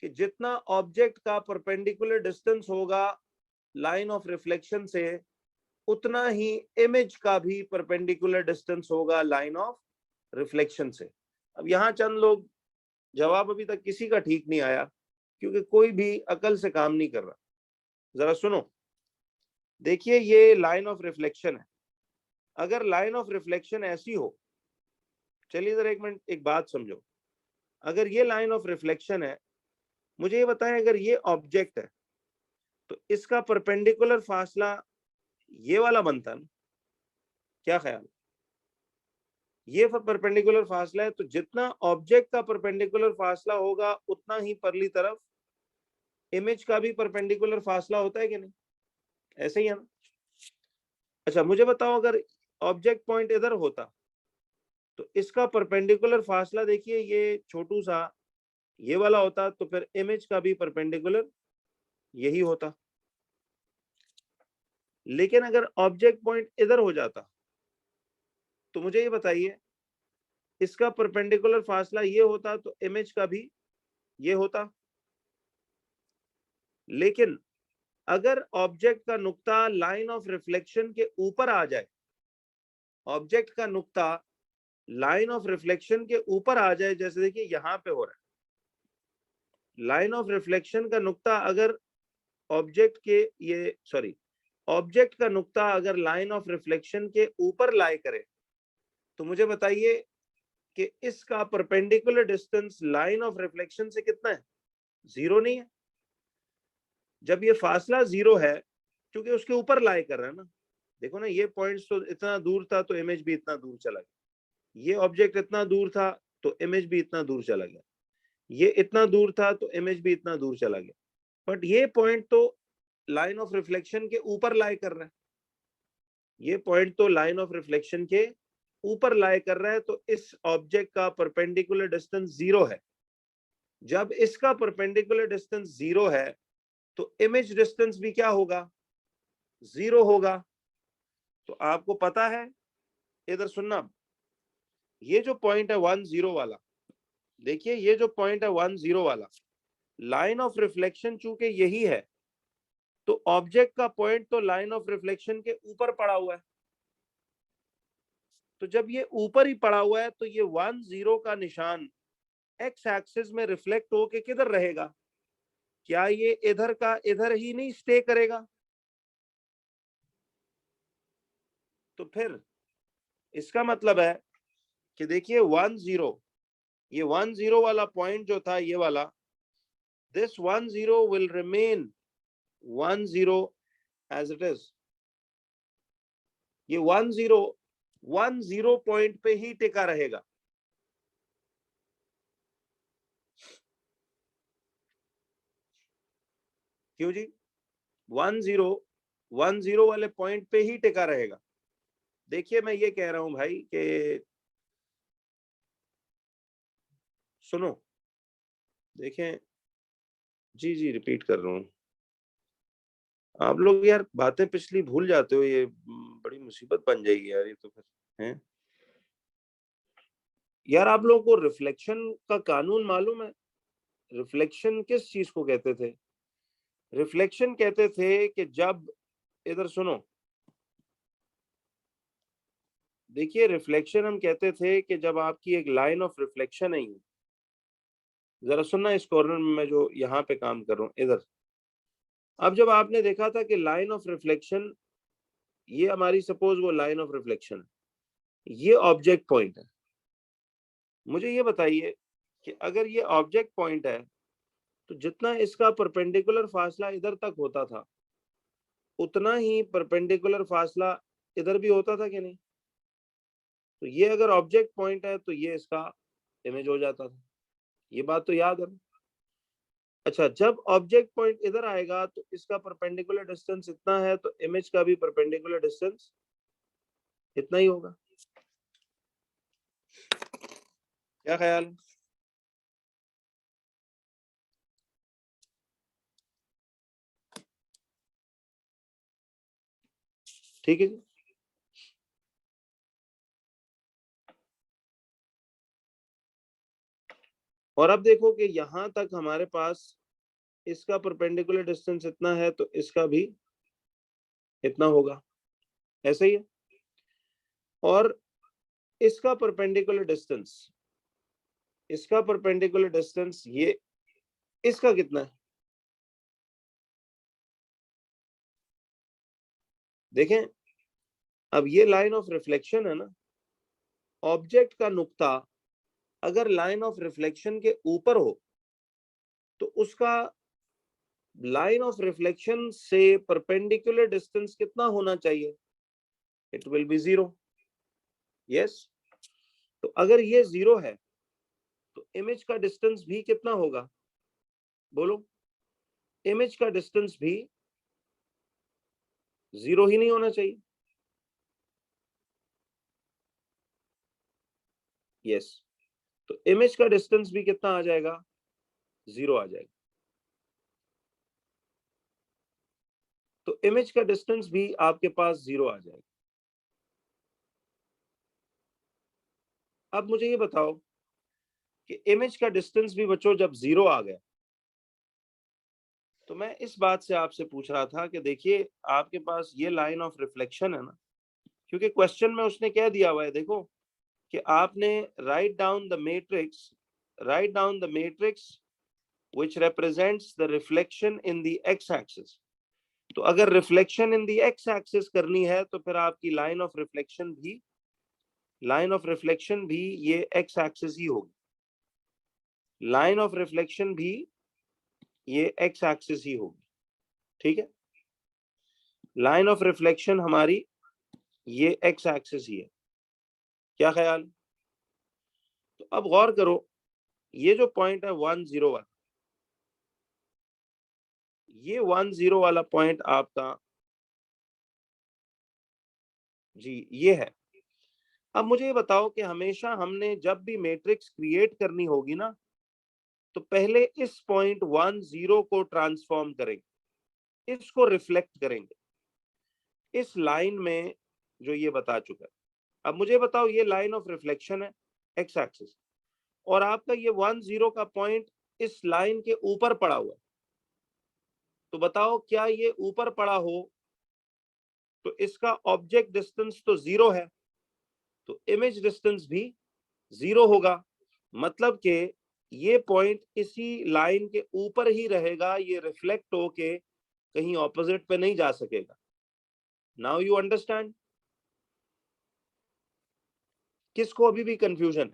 कि जितना ऑब्जेक्ट का परपेंडिकुलर डिस्टेंस होगा लाइन ऑफ रिफ्लेक्शन से, उतना ही इमेज का भी परपेंडिकुलर डिस्टेंस होगा लाइन ऑफ रिफ्लेक्शन से। अब यहां चंद लोग, जवाब अभी तक किसी का ठीक नहीं आया क्योंकि कोई भी अकल से काम नहीं कर रहा। जरा सुनो, देखिए ये लाइन ऑफ रिफ्लेक्शन है। अगर लाइन ऑफ रिफ्लेक्शन ऐसी हो, चलिए जरा एक मिनट एक बात समझो, अगर ये लाइन ऑफ रिफ्लेक्शन है, मुझे ये बताएं, अगर ये ऑब्जेक्ट है तो इसका परपेंडिकुलर फासला ये वाला बनता ना? क्या ख्याल? ये परपेंडिकुलर फासला है, तो जितना ऑब्जेक्ट का परपेंडिकुलर फासला होगा उतना ही परली तरफ इमेज का भी परपेंडिकुलर फासला होता है कि नहीं? ऐसे ही है ना? अच्छा मुझे बताओ, अगर ऑब्जेक्ट पॉइंट इधर होता तो इसका परपेंडिकुलर फासला देखिए ये छोटू सा ये वाला होता, तो फिर इमेज का भी परपेंडिकुलर यही होता। लेकिन अगर ऑब्जेक्ट पॉइंट इधर हो जाता तो मुझे ये बताइए, इसका परपेंडिकुलर फासला ये होता तो इमेज का भी ये होता। लेकिन अगर ऑब्जेक्ट का नुक्ता लाइन ऑफ रिफ्लेक्शन के ऊपर आ जाए, ऑब्जेक्ट का नुक्ता लाइन ऑफ रिफ्लेक्शन के ऊपर आ जाए, जैसे देखिए यहां पे हो रहा है, लाइन ऑफ रिफ्लेक्शन का नुक्ता अगर ऑब्जेक्ट के ये सॉरी ऑब्जेक्ट का नुक्ता अगर लाइन ऑफ रिफ्लेक्शन के ऊपर लाई करे, तो मुझे बताइए कि इसका perpendicular distance line of reflection से कितना है? 0 नहीं है। जब ये फासला 0 है, क्योंकि उसके ऊपर लाई कर रहा है ना, देखो ना, ये पॉइंट्स तो इतना दूर था तो इमेज भी इतना दूर चला गया, ये ऑब्जेक्ट इतना दूर था तो इमेज भी इतना दूर चला गया, ये इतना दूर था तो इमेज भी इतना दूर चला गया। बट ये पॉइंट तो लाइन ऑफ रिफ्लेक्शन के ऊपर लाई कर रहा है, ये पॉइंट तो लाइन ऑफ रिफ्लेक्शन के ऊपर लाई कर रहा है, तो इस ऑब्जेक्ट का परपेंडिकुलर डिस्टेंस 0 है। जब इसका परपेंडिकुलर डिस्टेंस 0 है तो इमेज डिस्टेंस भी क्या होगा? 0 होगा। तो आपको पता है, इधर सुनना, ये जो पॉइंट है 1 0 वाला, देखिए ये जो पॉइंट है 1 0 वाला, लाइन ऑफ रिफ्लेक्शन चूंकि यही है, तो ऑब्जेक्ट का पॉइंट तो लाइन ऑफ रिफ्लेक्शन के ऊपर पड़ा हुआ है। तो जब ये ऊपर ही पड़ा हुआ है तो ये 1 0 का निशान एक्स एक्सिस में रिफ्लेक्ट होके किधर रहेगा? क्या ये इधर का इधर ही नहीं स्टे करेगा? तो फिर इसका मतलब है कि देखिए 1 0, ये 1 0 वाला पॉइंट जो था ये वाला, this 1 0 will remain 1 0 as it is. ये 1 0 1 0 पॉइंट पे ही टिका रहेगा। क्यों जी? 1 0 10 वाले पॉइंट पे ही टिका रहेगा। देखिए मैं ये कह रहा हूं भाई कि सुनो, देखें, जी जी रिपीट कर रहा हूँ। आप लोग यार बातें पिछली भूल जाते हो, ये बड़ी मुसीबत बन जाएगी यार ये तो फिर है। यार आप लोगों को रिफ्लेक्शन का कानून मालूम है? रिफ्लेक्शन किस चीज को कहते थे? रिफ्लेक्शन कहते थे कि जब, इधर सुनो, देखिए रिफ्लेक्शन हम कहते थे कि जब आपकी एक लाइन ऑफ रिफ्लेक्शन है, जरा सुनना इस कॉर्नर में मैं जो यहाँ पे काम कर रहा हूँ इधर। अब जब आपने देखा था कि लाइन ऑफ रिफ्लेक्शन, ये हमारी सपोज वो लाइन ऑफ रिफ्लेक्शन, ये ऑब्जेक्ट पॉइंट है। मुझे ये बताइए कि अगर ये ऑब्जेक्ट पॉइंट है तो जितना इसका परपेंडिकुलर फासला इधर तक होता था उतना ही परपेंडिकुलर फासला इधर भी होता था कि नहीं? तो ये अगर ऑब्जेक्ट पॉइंट है तो ये इसका इमेज हो जाता था। ये बात तो याद है ना? अच्छा, जब ऑब्जेक्ट पॉइंट इधर आएगा तो इसका परपेंडिकुलर डिस्टेंस इतना है तो इमेज का भी परपेंडिकुलर डिस्टेंस इतना ही होगा। क्या ख्याल है? ठीक है जी। और अब देखो कि यहां तक हमारे पास इसका परपेंडिकुलर डिस्टेंस इतना है तो इसका भी इतना होगा, ऐसे ही है। और इसका परपेंडिकुलर डिस्टेंस, इसका परपेंडिकुलर डिस्टेंस ये इसका कितना है? देखें, अब ये लाइन ऑफ रिफ्लेक्शन है ना, ऑब्जेक्ट का नुक्ता अगर लाइन ऑफ रिफ्लेक्शन के ऊपर हो तो उसका लाइन ऑफ रिफ्लेक्शन से परपेंडिकुलर डिस्टेंस कितना होना चाहिए? It will be 0। यस, तो अगर ये 0 है तो इमेज का डिस्टेंस भी कितना होगा? बोलो, इमेज का डिस्टेंस भी 0 ही नहीं होना चाहिए? यस, तो इमेज का डिस्टेंस भी कितना आ जाएगा? 0 आ जाएगा। तो इमेज का डिस्टेंस भी आपके पास 0 आ जाएगा। अब मुझे ये बताओ कि इमेज का डिस्टेंस भी बच्चों जब 0 आ गया तो मैं इस बात से आपसे पूछ रहा था कि देखिए आपके पास ये लाइन ऑफ रिफ्लेक्शन है ना, क्योंकि क्वेश्चन में उसने क्या दिया हुआ है देखो कि आपने right down the matrix which represents the reflection in the x axis. तो अगर reflection in the x axis करनी है तो फिर आपकी लाइन ऑफ रिफ्लेक्शन भी ये एक्स एक्सिस ही होगी। लाइन ऑफ रिफ्लेक्शन भी ये एक्स एक्सिस ही होगी। ठीक है, लाइन ऑफ रिफ्लेक्शन हमारी ये एक्स एक्सिस ही है। क्या ख्याल? तो अब गौर करो, ये जो पॉइंट है 10 वाला, ये 10 वाला पॉइंट आपका जी ये है। अब मुझे ये बताओ कि हमेशा हमने जब भी मैट्रिक्स क्रिएट करनी होगी ना तो पहले इस पॉइंट 10 को ट्रांसफॉर्म करेंगे, इसको रिफ्लेक्ट करेंगे इस लाइन में जो ये बता चुका है। अब मुझे बताओ, ये लाइन ऑफ रिफ्लेक्शन है एक्स एक्सिस और आपका ये 10 का पॉइंट इस लाइन के ऊपर पड़ा हुआ है। तो बताओ क्या ये ऊपर पड़ा हो तो इसका ऑब्जेक्ट डिस्टेंस तो 0 है तो इमेज डिस्टेंस भी 0 होगा। मतलब कि ये पॉइंट इसी लाइन के ऊपर ही रहेगा, ये रिफ्लेक्ट होके कहीं ऑपोजिट पे नहीं जा सकेगा। Now you understand? किसको अभी भी कंफ्यूजन?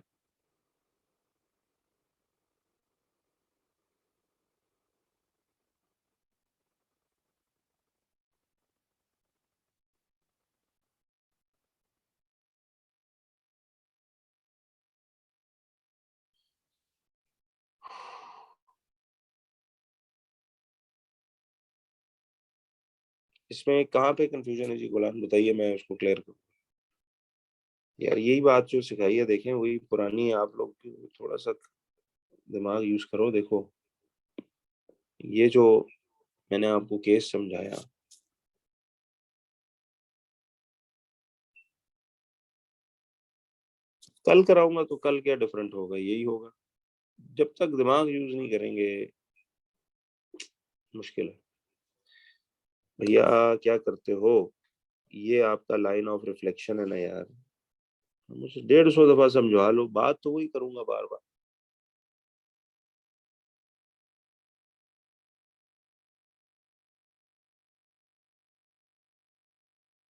इसमें कहाँ पे कंफ्यूजन है जी गुलाम, बताइए, मैं उसको क्लियर करूँ। यार यही बात जो सिखाई है, देखें वही पुरानी है, आप लोग थोड़ा सा दिमाग यूज करो। देखो ये जो मैंने आपको केस समझाया, कल कराऊंगा तो कल क्या डिफरेंट होगा, यही होगा। जब तक दिमाग यूज नहीं करेंगे मुश्किल है। भैया क्या करते हो, ये आपका लाइन ऑफ रिफ्लेक्शन है ना यार, मुझे 150 दफा समझा लो, बात तो वही करूंगा बार बार।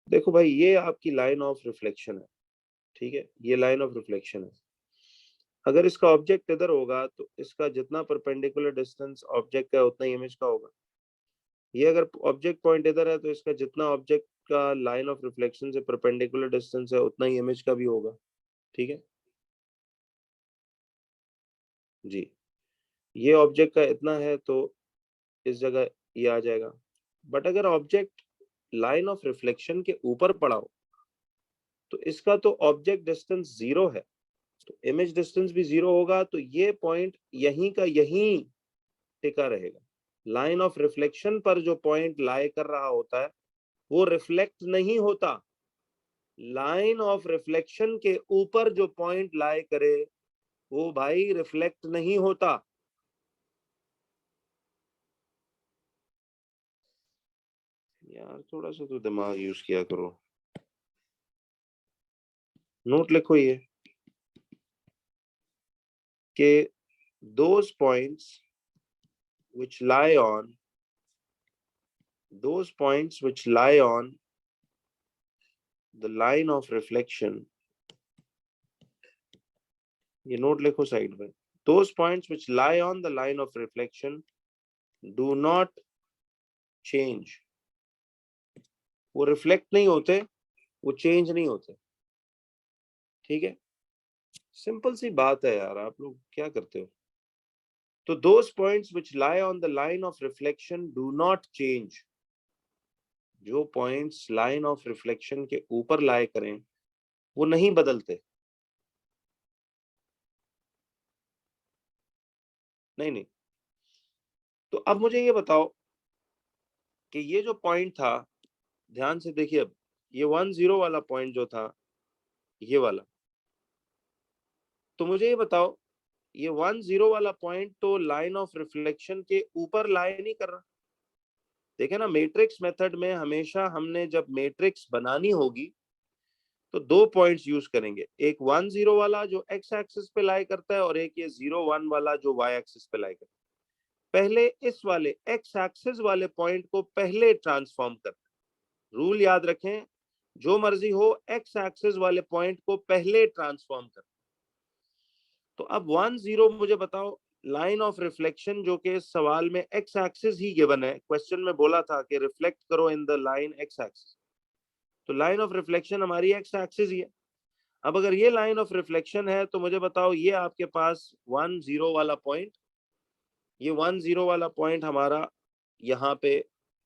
देखो भाई, ये आपकी लाइन ऑफ रिफ्लेक्शन है, ठीक है, ये लाइन ऑफ रिफ्लेक्शन है। अगर इसका ऑब्जेक्ट इधर होगा तो इसका जितना परपेंडिकुलर डिस्टेंस ऑब्जेक्ट का है उतना ही इमेज का होगा। ये अगर ऑब्जेक्ट पॉइंट इधर है तो इसका जितना ऑब्जेक्ट का लाइन ऑफ रिफ्लेक्शन से परपेंडिकुलर डिस्टेंस है उतना ही इमेज का भी होगा। ठीक है जी, ये ऑब्जेक्ट का इतना है तो इस जगह ये आ जाएगा। बट अगर ऑब्जेक्ट लाइन ऑफ रिफ्लेक्शन के ऊपर पड़ा हो तो इसका तो ऑब्जेक्ट डिस्टेंस जीरो है, तो इमेज डिस्टेंस भी जीरो होगा, तो ये पॉइंट यहीं का यहीं टिका रहेगा। लाइन ऑफ रिफ्लेक्शन पर जो पॉइंट लाई कर रहा होता है वो रिफ्लेक्ट नहीं होता। लाइन ऑफ रिफ्लेक्शन के ऊपर जो पॉइंट लाई करे वो भाई रिफ्लेक्ट नहीं होता। यार थोड़ा सा तो दिमाग यूज किया करो। नोट लिखो ये कि those points which lie on those points which lie on the line of reflection, ये नोट लिखो साइड में। those points which lie on the line of reflection do not change, वो रिफ्लेक्ट नहीं होते, वो चेंज नहीं होते। ठीक है, सिंपल सी बात है यार, आप लोग क्या करते हो। तो those points which lie on the line of reflection do not change, जो पॉइंट्स लाइन ऑफ रिफ्लेक्शन के ऊपर लाई करें वो नहीं बदलते। नहीं नहीं, तो अब मुझे ये बताओ कि ये जो पॉइंट था, ध्यान से देखिए, अब ये 10 वाला पॉइंट जो था, ये वाला, तो मुझे ये बताओ, ये 10 वाला पॉइंट तो लाइन ऑफ रिफ्लेक्शन के ऊपर लाई नहीं कर रहा। देखे ना, मैट्रिक्स मेथड में हमेशा हमने जब मैट्रिक्स बनानी होगी तो दो पॉइंट्स यूज करेंगे, एक 10 वाला जो एक्स एक्सिस पे लाई करता है और एक ये 01 वाला जो वाई एक्सिस पे लाई करता है। पहले इस वाले एक्स एक्सिस वाले पॉइंट को पहले ट्रांसफॉर्म करते हैं। रूल याद रखें, जो मर्जी हो, एक्स एक्सिस वाले पॉइंट को पहले ट्रांसफॉर्म करते हैं। तो अब 10 मुझे बताओ, लाइन ऑफ रिफ्लेक्शन जो कि इस सवाल में एक्स एक्सिस ही गिवन है, क्वेश्चन में बोला था कि रिफ्लेक्ट करो in the line x axis, तो लाइन ऑफ रिफ्लेक्शन हमारी एक्स एक्सिस ही है। अब अगर ये लाइन ऑफ रिफ्लेक्शन है तो मुझे बताओ, ये आपके पास 10 वाला पॉइंट, ये 10 वाला पॉइंट हमारा यहाँ पे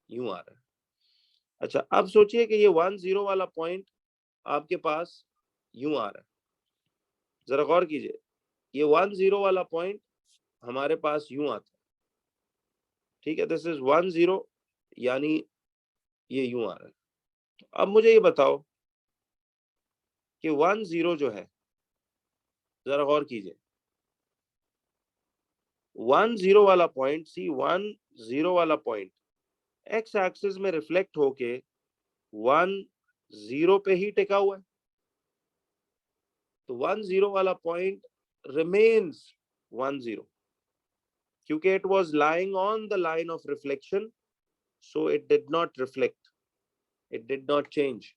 यूं आ रहा है। अच्छा, अब सोचिए कि ये 10 वाला पॉइंट आपके पास यूं आ रहा है, जरा गौर कीजिए, ये 10 वाला पॉइंट हमारे पास यूं आता है। ठीक है, दिस इज 10, यानी ये यूं आ रहा है। तो अब मुझे ये बताओ कि 10 जो है, जरा गौर कीजिए, 10 वाला पॉइंट, सी 10 वाला पॉइंट एक्स एक्सिस में रिफ्लेक्ट होके 10 पे ही टिका हुआ है। तो 10 वाला पॉइंट रिमेन्स 10, क्योंकि it was lying on the line of reflection, so it did not reflect, it did not change.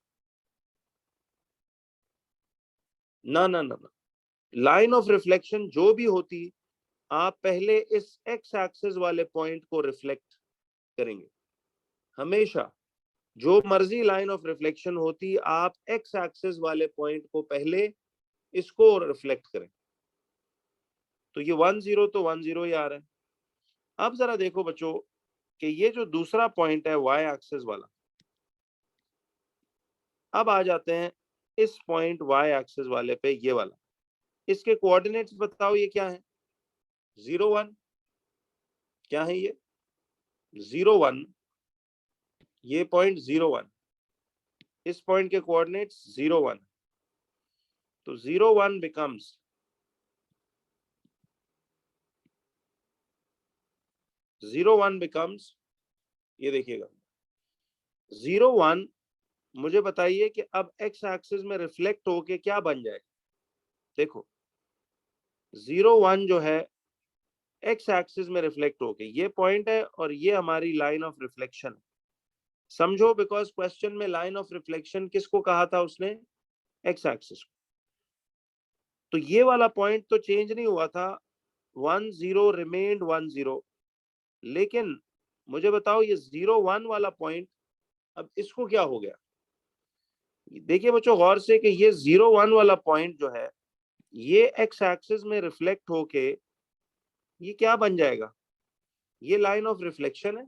ना ना ना ना, लाइन ऑफ रिफ्लेक्शन जो भी होती, आप पहले इस एक्स एक्सिस वाले पॉइंट को रिफ्लेक्ट करेंगे हमेशा। जो मर्जी लाइन ऑफ रिफ्लेक्शन होती, आप एक्स एक्सिस वाले पॉइंट को पहले इसको रिफ्लेक्ट करें। तो ये 10 तो 10 ही आ रहा है। अब जरा देखो बच्चों कि ये जो दूसरा पॉइंट है वाई एक्सिस वाला, अब आ जाते हैं इस पॉइंट वाई एक्सिस वाले पे, ये वाला, इसके कोऑर्डिनेट्स बताओ ये क्या है? 0 1, क्या है ये? 0 1, ये पॉइंट 0 1, इस पॉइंट के कोऑर्डिनेट्स 0 1, तो 0 1 बिकम्स 0 1 बिकम्स, ये देखिएगा 0 1, मुझे बताइए कि अब एक्स एक्सिस में रिफ्लेक्ट होके क्या बन जाएगा? देखो 0 1 जो है एक्स एक्सिस में रिफ्लेक्ट होके ये पॉइंट है और ये हमारी लाइन ऑफ रिफ्लेक्शन है, समझो, बिकॉज क्वेश्चन में लाइन ऑफ रिफ्लेक्शन किसको कहा था उसने? एक्स एक्सिस को। तो ये वाला पॉइंट तो चेंज नहीं हुआ था, 1 0 रिमेन्ड 1 0, लेकिन मुझे बताओ ये 0 1 वाला पॉइंट अब इसको क्या हो गया? देखिए बच्चों गौर से कि ये 0 1 वाला पॉइंट जो है ये एक्स एक्सिस में रिफ्लेक्ट होके ये क्या बन जाएगा? ये लाइन ऑफ रिफ्लेक्शन है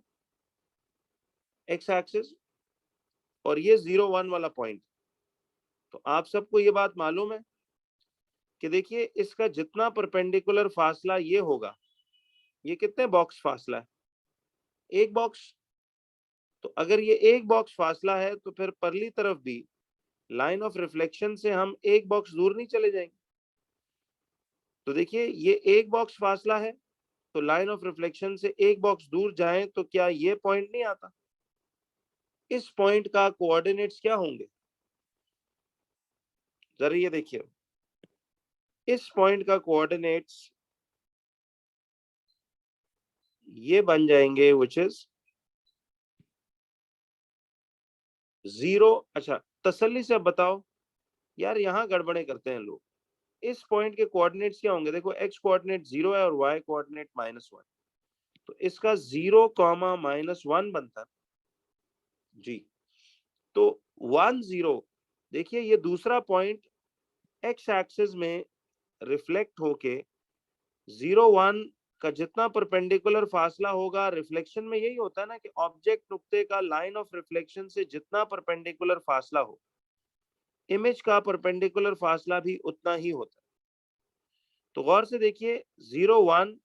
एक्स एक्सिस, और ये 0 1 वाला पॉइंट। तो आप सबको ये बात मालूम है कि देखिए इसका जितना परपेंडिकुलर फासला ये होगा, ये कितने बॉक्स फासला है? एक बॉक्स। तो अगर ये एक बॉक्स फासला है तो फिर परली तरफ भी लाइन ऑफ रिफ्लेक्शन से हम एक बॉक्स दूर नहीं चले जाएंगे। तो देखिए ये एक बॉक्स फासला है, तो लाइन ऑफ रिफ्लेक्शन से एक बॉक्स दूर जाएं तो क्या ये पॉइंट नहीं आता? इस पॉइंट का कोऑर्डिनेट्स क्या होंगे? जरा ये देखिए, इस पॉइंट का कोऑर्डिनेट्स ये बन जाएंगे विच इज 0। अच्छा तसल्ली से अब बताओ यार, यहां गड़बड़े करते हैं लोग। इस पॉइंट के कोऑर्डिनेट्स क्या होंगे? देखो एक्स कोऑर्डिनेट 0 है और वाई कोऑर्डिनेट -1, तो इसका 0 कॉमा -1 बनता है जी। तो 1 0, देखिए ये दूसरा पॉइंट एक्स एक्सिस में रिफ्लेक्ट होके 0 1 का जितना परपेंडिकुलर फासला होगा, रिफ्लेक्शन में यही होता है ना कि ऑब्जेक्ट नुक्ते का लाइन ऑफ रिफ्लेक्शन से जितना परपेंडिकुलर फासला हो, इमेज का परपेंडिकुलर फासला भी उतना ही होता है। तो गौर से देखिए 0 1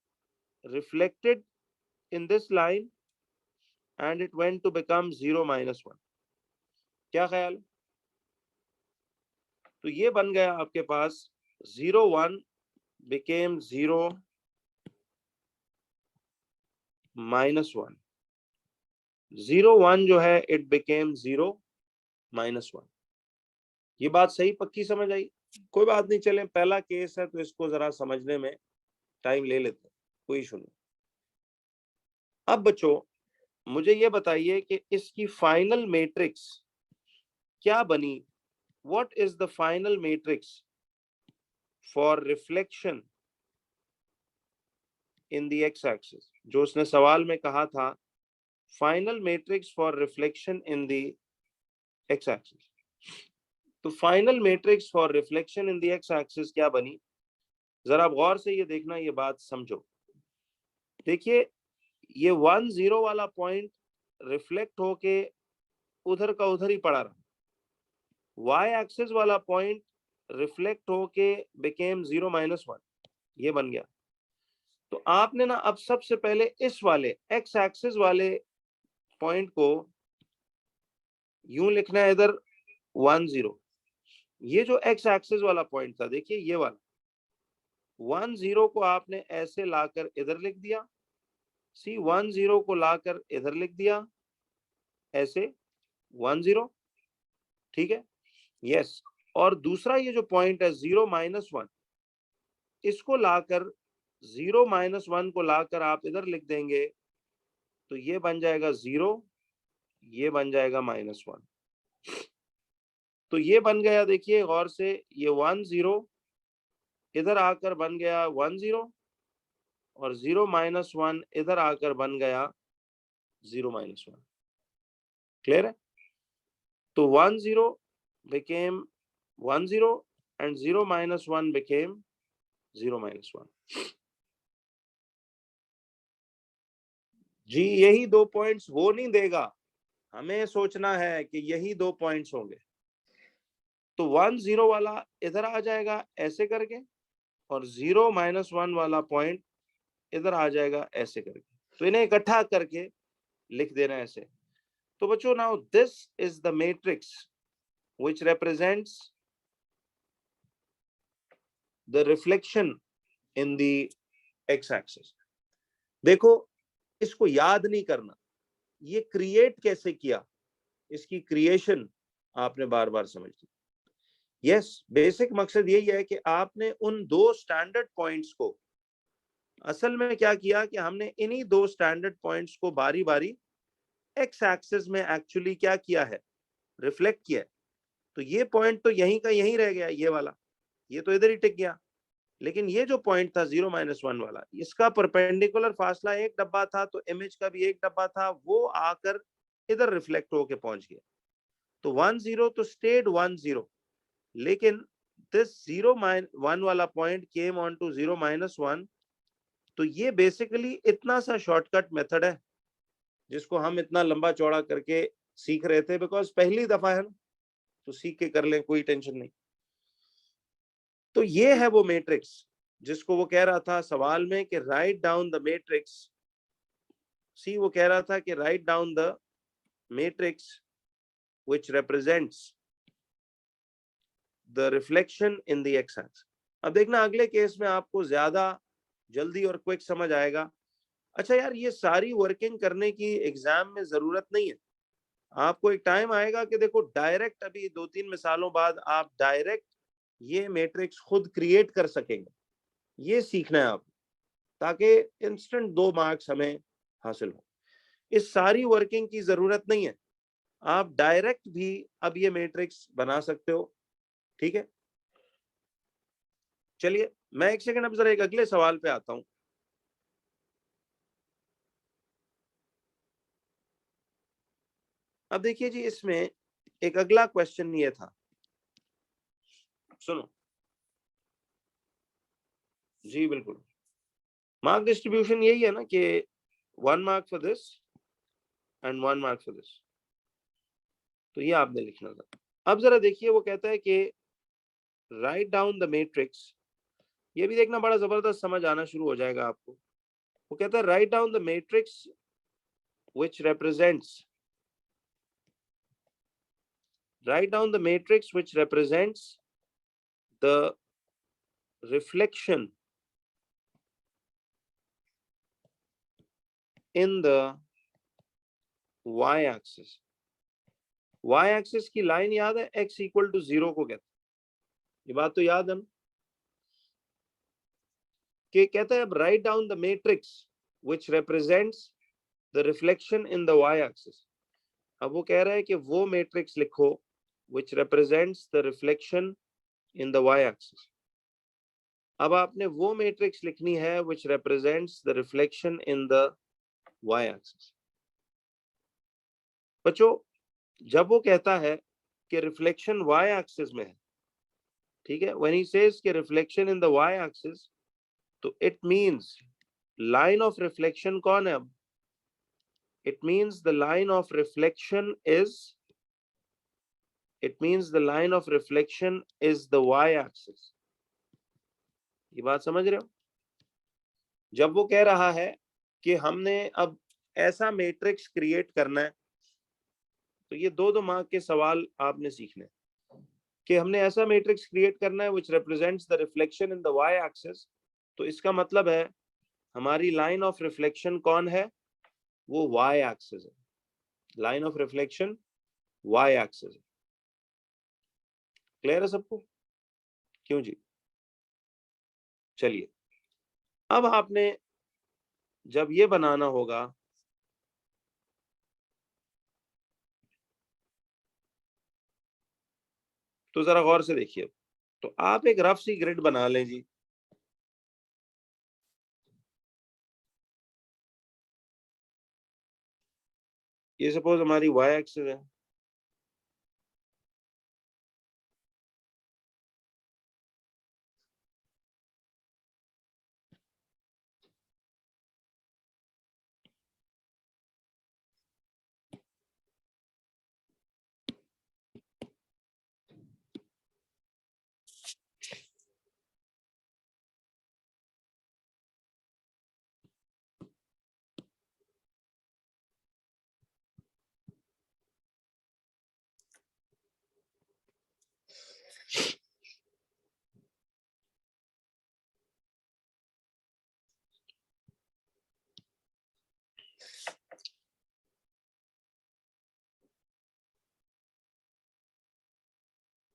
reflected in this line and it went to become 0 -1। क्या ख्याल? तो ये बन गया आपके पास 0 1 became 0 -1, 0 1 जो है it became 0 -1। ये बात सही पक्की समझ आई? कोई बात नहीं, चलें पहला केस है तो इसको जरा समझने में टाइम ले लेते हैं, कोई इशू नहीं। अब बच्चों मुझे ये बताइए कि इसकी फाइनल मैट्रिक्स क्या बनी? What is the final matrix for reflection in the x axis? जो उसने सवाल में कहा था final matrix for reflection in the x axis, तो final matrix for reflection in the x axis क्या बनी? जरा आप गौर से ये देखना, ये बात समझो। देखिए ये 1 0 वाला पॉइंट रिफ्लेक्ट होके उधर का उधर ही पड़ा रहा, वाई एक्सिस वाला पॉइंट रिफ्लेक्ट होके बिकेम 0 -1, ये बन गया। तो आपने ना अब सबसे पहले इस वाले एक्स एक्सिस वाले पॉइंट को यूं लिखना है, इधर 1 0, ये जो एक्स एक्सिस वाला पॉइंट था देखिए ये वाला 1 0 को आपने ऐसे लाकर इधर लिख दिया, सी 1 0 को लाकर इधर लिख दिया ऐसे 1 0, ठीक है, यस। और दूसरा ये जो पॉइंट है 0 -1, इसको लाकर 0 -1 को लाकर आप इधर लिख देंगे तो ये बन जाएगा 0, ये बन जाएगा -1। तो ये बन गया, देखिए गौर से, ये 1 0 इधर आकर बन गया 1 0, और 0 -1 इधर आकर बन गया 0 -1। क्लियर है? तो 1 0 became 1 0 and 0 -1 became 0 -1। जी यही दो पॉइंट्स वो नहीं देगा, हमें सोचना है कि यही दो पॉइंट्स होंगे। तो 1 0 वाला इधर आ जाएगा ऐसे करके, और 0 -1 वाला पॉइंट इधर आ जाएगा ऐसे करके। तो इन्हें इकट्ठा करके लिख देना ऐसे। तो बच्चों, now this is the matrix which represents the reflection in the x axis। देखो, इसको याद नहीं करना, ये क्रिएट कैसे किया, इसकी क्रिएशन आपने बार बार समझनी। यस, बेसिक मकसद यही है कि आपने उन दो स्टैंडर्ड पॉइंट्स को, असल में क्या किया कि हमने इन्हीं दो स्टैंडर्ड पॉइंट्स को बारी बारी एक्स एक्सिस में एक्चुअली क्या किया है, रिफ्लेक्ट किया है। तो ये पॉइंट तो यहीं का यहीं रह गया, ये वाला, ये तो इधर ही टिक गया। लेकिन ये जो पॉइंट था 0 -1 वाला, इसका परपेंडिकुलर फासला एक डब्बा था, तो इमेज का भी एक डब्बा था, वो आकर इधर रिफ्लेक्ट होके पहुंच गया। तो 1 0 तो स्टेड 1 0, लेकिन दिस 0 1 वाला पॉइंट केम ऑन टू 0 -1। तो ये बेसिकली इतना सा शॉर्टकट मेथड है जिसको हम इतना लंबा चौड़ा करके सीख रहे थे, बिकॉज पहली दफा है ना, तो सीख के कर लें, कोई टेंशन नहीं। तो ये है वो मैट्रिक्स जिसको वो कह रहा था सवाल में कि राइट डाउन द मैट्रिक्स। सी, वो कह रहा था कि write down the matrix which represents the reflection in the x axis. अब देखना, अगले केस में आपको ज्यादा जल्दी और क्विक समझ आएगा। अच्छा यार, ये सारी वर्किंग करने की एग्जाम में जरूरत नहीं है। आपको एक टाइम आएगा कि देखो डायरेक्ट, अभी 2-3 मिसालों बाद आप डायरेक्ट ये मैट्रिक्स खुद क्रिएट कर सकेंगे। ये सीखना है आप, ताकि इंस्टेंट 2 मार्क्स हमें हासिल हो। इस सारी वर्किंग की जरूरत नहीं है, आप डायरेक्ट भी अब ये मैट्रिक्स बना सकते हो। ठीक है, चलिए मैं एक सेकंड अब जरा एक अगले सवाल पे आता हूं। अब देखिए जी, इसमें एक अगला क्वेश्चन ये था, सुनो जी। बिल्कुल, मार्क डिस्ट्रीब्यूशन यही है ना कि 1 mark for this and 1 mark for this. तो ये आपने लिखना था। अब जरा देखिए, वो कहता है कि राइट डाउन द मैट्रिक्स। ये भी देखना, बड़ा जबरदस्त समझ आना शुरू हो जाएगा आपको। वो कहता है right down the matrix which represents, write down the matrix which represents the reflection in the y axis। y axis की लाइन याद है, x इक्वल टू 0 को कहते हैं। ये बात तो याद है ना, कि कहता है अब right down the matrix which represents the reflection in the y axis। अब वो कह रहा है कि वो मैट्रिक्स लिखो which represents the reflection in the y axis। अब आपने वो मैट्रिक्स लिखनी है which represents the reflection in the y axis। बच्चों, जब वो कहता है कि रिफ्लेक्शन y एक्सिस में है, ठीक है, व्हेन ही सेज कि reflection in the y axis, तो it means line of reflection कौन है अब? It means the line of reflection is, it means the line of reflection is the y axis. ये बात समझ रहे हो? जब वो कह रहा है कि हमने अब ऐसा मैट्रिक्स क्रिएट करना है, तो ये 2-2 मार्क के सवाल आपने सीखने हैं कि हमने ऐसा मैट्रिक्स क्रिएट करना है which represents the reflection in the y axis। तो इसका मतलब है हमारी लाइन ऑफ रिफ्लेक्शन कौन है? वो y एक्सिस है। Line of reflection y axis है। क्लियर है सबको? क्यों जी? चलिए, अब आपने जब ये बनाना होगा, तो जरा गौर से देखिए। तो आप एक रफ सी ग्रिड बना लें जी। ये सपोज हमारी y एक्सिस है,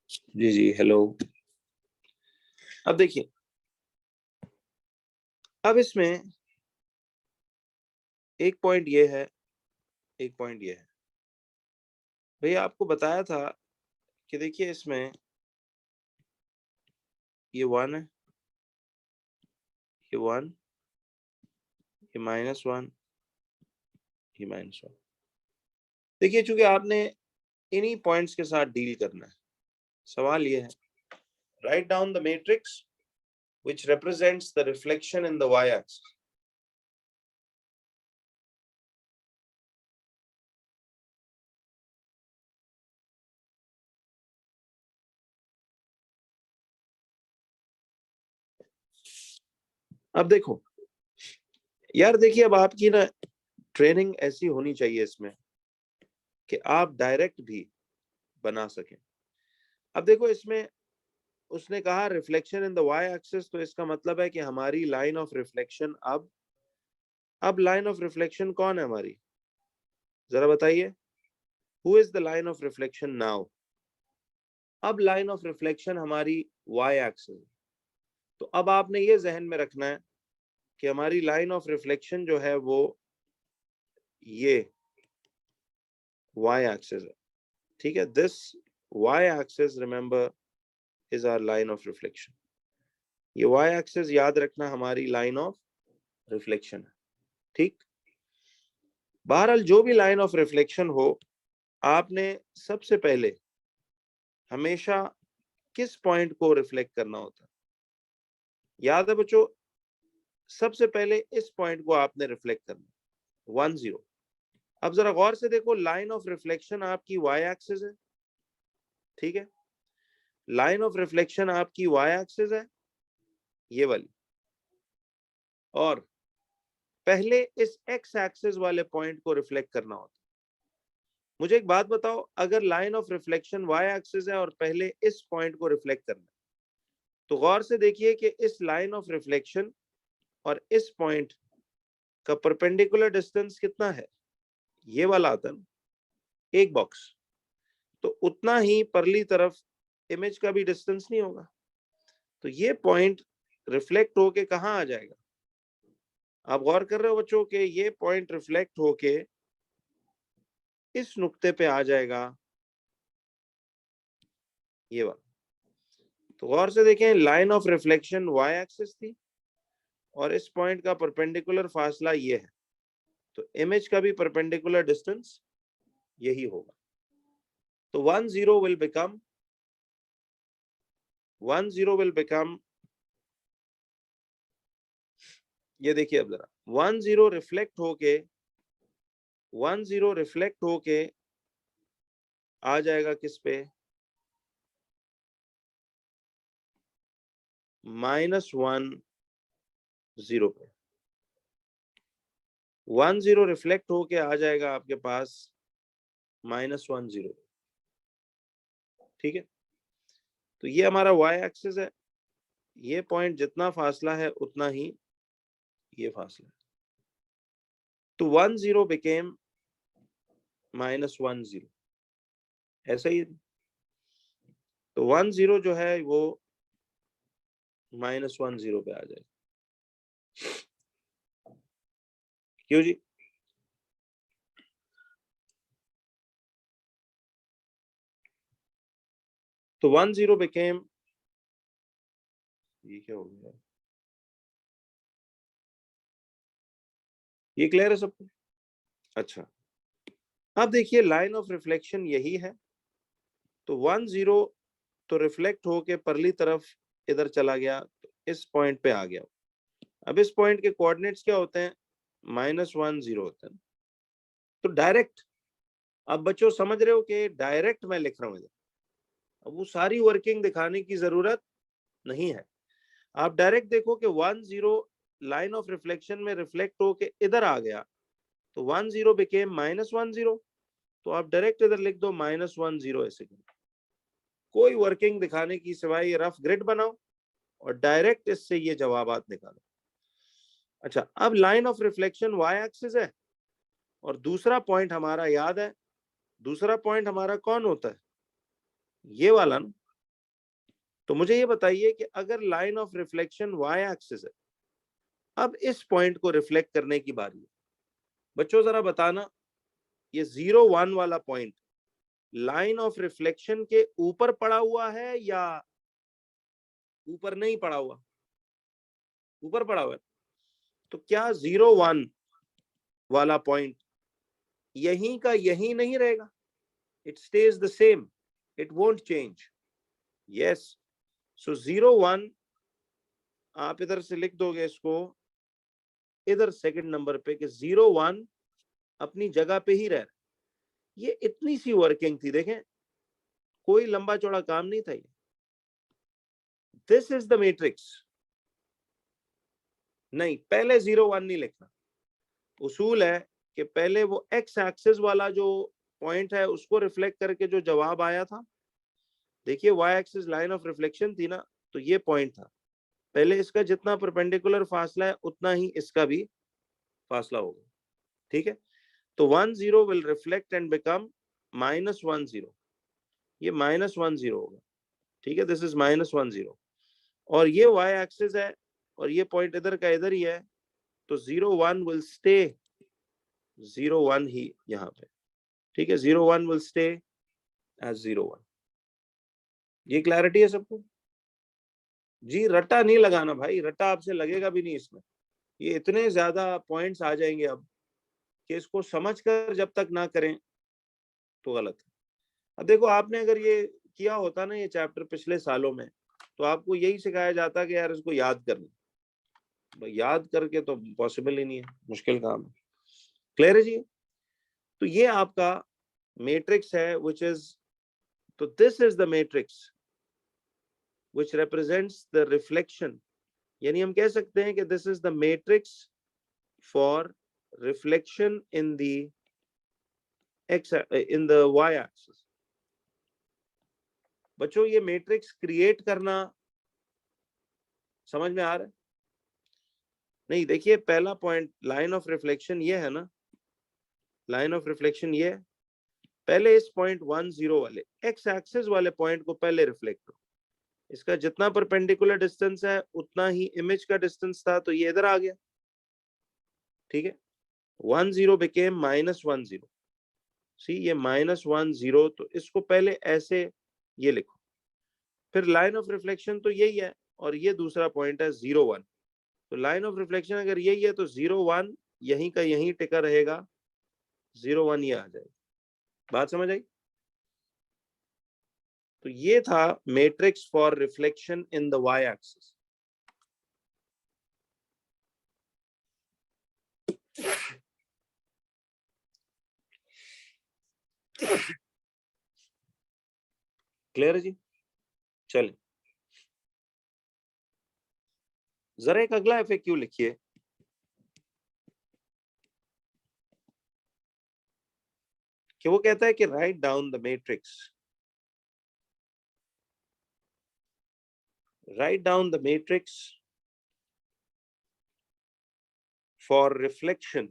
जी जी हेलो। अब देखिए, अब इसमें एक पॉइंट ये है, एक पॉइंट ये है। भैया आपको बताया था कि देखिए इसमें ये 1 है, ये 1, ये -1, ये -1। देखिए चूंकि आपने इन्हीं पॉइंट्स के साथ डील करना है, सवाल ये है, right down the matrix which represents the reflection in the y-axis. अब देखो यार, देखिए अब आपकी ना ट्रेनिंग ऐसी होनी चाहिए इसमें कि आप डायरेक्ट भी बना सकें। अब देखो इसमें उसने कहा reflection in the Y axis, तो इसका मतलब है कि हमारी लाइन ऑफ रिफ्लेक्शन अब लाइन ऑफ रिफ्लेक्शन कौन है हमारी, जरा बताइए। Who is the line of reflection now? अब लाइन ऑफ रिफ्लेक्शन हमारी वाई एक्सिस। तो अब आपने ये जहन में रखना है कि हमारी लाइन ऑफ रिफ्लेक्शन जो है वो ये y axis है, ठीक है। This y axis remember is our line of reflection. ये y axis याद रखना हमारी लाइन ऑफ रिफ्लेक्शन है, ठीक। बहरहाल जो भी लाइन ऑफ रिफ्लेक्शन हो, आपने सबसे पहले हमेशा किस पॉइंट को रिफ्लेक्ट करना होता है? याद है बच्चों, सबसे पहले इस पॉइंट को आपने रिफ्लेक्ट करना, 1 0। अब जरा गौर से देखो, लाइन ऑफ रिफ्लेक्शन आपकी y एक्सिस है, ठीक है। लाइन ऑफ रिफ्लेक्शन आपकी y एक्सिस है, ये वाली, और पहले इस x एक्सिस वाले पॉइंट को रिफ्लेक्ट करना होता है। मुझे एक बात बताओ, अगर line of reflection y axis है और पहले इस पॉइंट को रिफ्लेक्ट करना है, तो गौर से देखिए कि इस लाइन ऑफ रिफ्लेक्शन और इस पॉइंट का परपेंडिकुलर डिस्टेंस कितना है? ये वाला आता है, एक बॉक्स। तो उतना ही परली तरफ इमेज का भी डिस्टेंस नहीं होगा। तो ये पॉइंट रिफ्लेक्ट होके कहाँ आ जाएगा? आप गौर कर रहे हो बच्चों के ये पॉइंट रिफ्लेक्ट होके इस नुक्ते पे आ जाएगा, ये वाला। तो गौर से देखें, line of reflection y axis थी और इस पॉइंट का परपेंडिकुलर फासला ये है, तो इमेज का भी परपेंडिकुलर डिस्टेंस यही होगा। तो 1 0 विल बिकम 1 0 विल बिकम, ये देखिए अब जरा, 1 0 रिफ्लेक्ट होके 1 0 रिफ्लेक्ट होके आ जाएगा किस पे? -1 0 पे। 1 0 रिफ्लेक्ट होके आ जाएगा आपके पास -1 0, ठीक है। तो ये हमारा y एक्सिस है, ये पॉइंट जितना फासला है उतना ही ये फासला है। तो 1 0 बिकेम -1 0, ऐसा ही। तो 1 0 जो है वो -1 0 पे आ जाएगा। क्यों जी? तो 1 0 बिकेम, ये क्या हो गया, ये क्लियर है सबको? अच्छा, अब देखिए लाइन ऑफ रिफ्लेक्शन यही है। तो 1 0 तो रिफ्लेक्ट होके परली तरफ इधर चला गया, तो इस पॉइंट पे आ गया। अब इस पॉइंट के कोऑर्डिनेट्स क्या होते हैं? -1 0 होते हैं। तो डायरेक्ट, अब बच्चों समझ रहे हो कि डायरेक्ट मैं लिख रहा हूं इधर, अब वो सारी वर्किंग दिखाने की जरूरत नहीं है। आप डायरेक्ट देखो कि 1 0 लाइन ऑफ रिफ्लेक्शन में रिफ्लेक्ट होके इधर आ गया, तो 1 0 बिकेम -1 0। तो आप डायरेक्ट इधर लिख दो -1 0 ऐसे। कोई वर्किंग दिखाने की सिवाय ये रफ ग्रिड बनाओ और डायरेक्ट इससे ये जवाबात निकालो। अच्छा, अब line of reflection y axis है और दूसरा पॉइंट हमारा याद है, दूसरा पॉइंट हमारा कौन होता है? ये वाला ना, तो मुझे ये बताइए कि अगर line of reflection y axis है, अब इस पॉइंट को रिफ्लेक्ट करने की बारी है। बच्चों जरा बताना, ये 0, 1 वाला पॉइंट लाइन ऑफ रिफ्लेक्शन के ऊपर पड़ा हुआ है या ऊपर नहीं पड़ा हुआ? ऊपर पड़ा हुआ है। तो क्या 0, 1 वाला पॉइंट यहीं का यहीं नहीं रहेगा? It stays the same, it won't change. Yes, so 0, 1 आप इधर से लिख दोगे इसको इधर सेकंड नंबर पे कि 0, 1 अपनी जगह पे ही रह। ये इतनी सी वर्किंग थी, देखें कोई लंबा चौड़ा काम नहीं था ये। This is the matrix. नहीं, पहले 0, 1 नहीं लिखना। उसूल है कि पहले वो एक्स एक्सिस वाला जो पॉइंट है उसको रिफ्लेक्ट करके जो जवाब आया था, देखिए Y axis line of reflection थी ना, तो ये पॉइंट था। पहले इसका जितना परपेंडिकुलर फासला है उतना ही इसका भी फासला होगा। ठीक है, तो 1, 0 विल रिफ्लेक्ट एंड बिकम -1, 0। ये -1, 0 होगा। ठीक है, दिस इज -1, 0 और ये वाई एक्सिस है और ये पॉइंट इधर का इधर ही है, तो 0, 1 विल स्टे 0, 1 ही यहाँ पे। ठीक है, 0, 1 विल स्टे एज 0, 1। ये क्लैरिटी है सबको? जी, रट्टा नहीं लगाना भाई, रट्टा आपसे लगेगा भी नहीं इसमें। ये इतने ज्यादा पॉइंट्स आ जाएंगे अब कि इसको समझकर जब तक ना करें तो गलत है। अब देखो, आपने अगर ये किया होता ना ये चैप्टर पिछले सालों में, तो आपको यही सिखाया जाता कि यार इसको याद करना। याद करके तो पॉसिबल ही नहीं है, मुश्किल काम है। क्लियर है जी? तो ये आपका मैट्रिक्स है व्हिच इज, तो this is the matrix which represents the reflection. यानी हम कह सकते हैं कि this is the matrix for reflection in the X in the Y axis. बच्चों ये मैट्रिक्स क्रिएट करना समझ में आ रहा है? नहीं, देखिए पहला पॉइंट लाइन ऑफ रिफ्लेक्शन ये है ना, लाइन ऑफ रिफ्लेक्शन ये है। पहले इस पॉइंट 1, 0 वाले एक्स एक्सिस वाले पॉइंट को पहले रिफ्लेक्ट करो। इसका जितना परपेंडिकुलर डिस्टेंस है उतना ही इमेज का डिस्टेंस था, तो ये इधर आ गया। ठीक है, 1, 0 बिकेम -1, 0। सी ये -1, 0, तो इसको पहले ऐसे ये लिखो। फिर लाइन ऑफ रिफ्लेक्शन तो यही है और ये दूसरा पॉइंट है 0, 1। तो लाइन ऑफ रिफ्लेक्शन अगर यही है तो 0, 1 यहीं का यहीं टिका रहेगा, 0, 1 ये आ जाएगा। बात समझ आई? तो ये था matrix for reflection in the Y axis. Clear है जी? चलिए जरा एक अगला FAQ लिखिए कि वो कहता है कि write down the matrix, write down the matrix for reflection.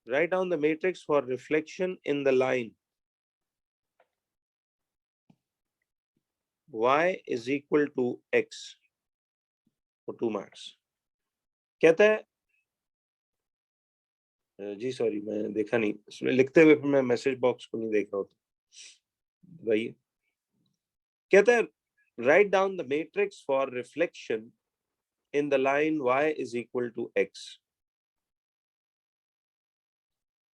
Write down the matrix for reflection in the line y is equal to x for 2 marks. कहता है जी सॉरी मैं देखा नहीं, इसमें लिखते हुए मैं मैसेज बॉक्स को नहीं देख रहा होता। बताइए, कहता है write down the matrix for reflection in the line y is equal to x.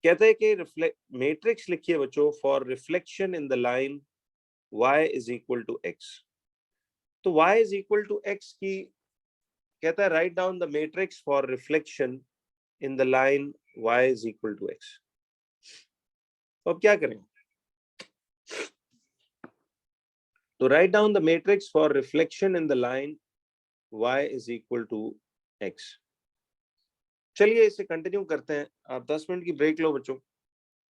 कहते हैं कि मैट्रिक्स लिखिए बच्चों for reflection in the line y is equal to x. तो y is equal to x की कहता है right down the matrix for reflection in the line y is equal to x. तो अब क्या करें? तो right down the matrix for reflection in the line y is equal to x. चलिए इसे कंटिन्यू करते हैं। आप 10 मिनट की ब्रेक लो बच्चों।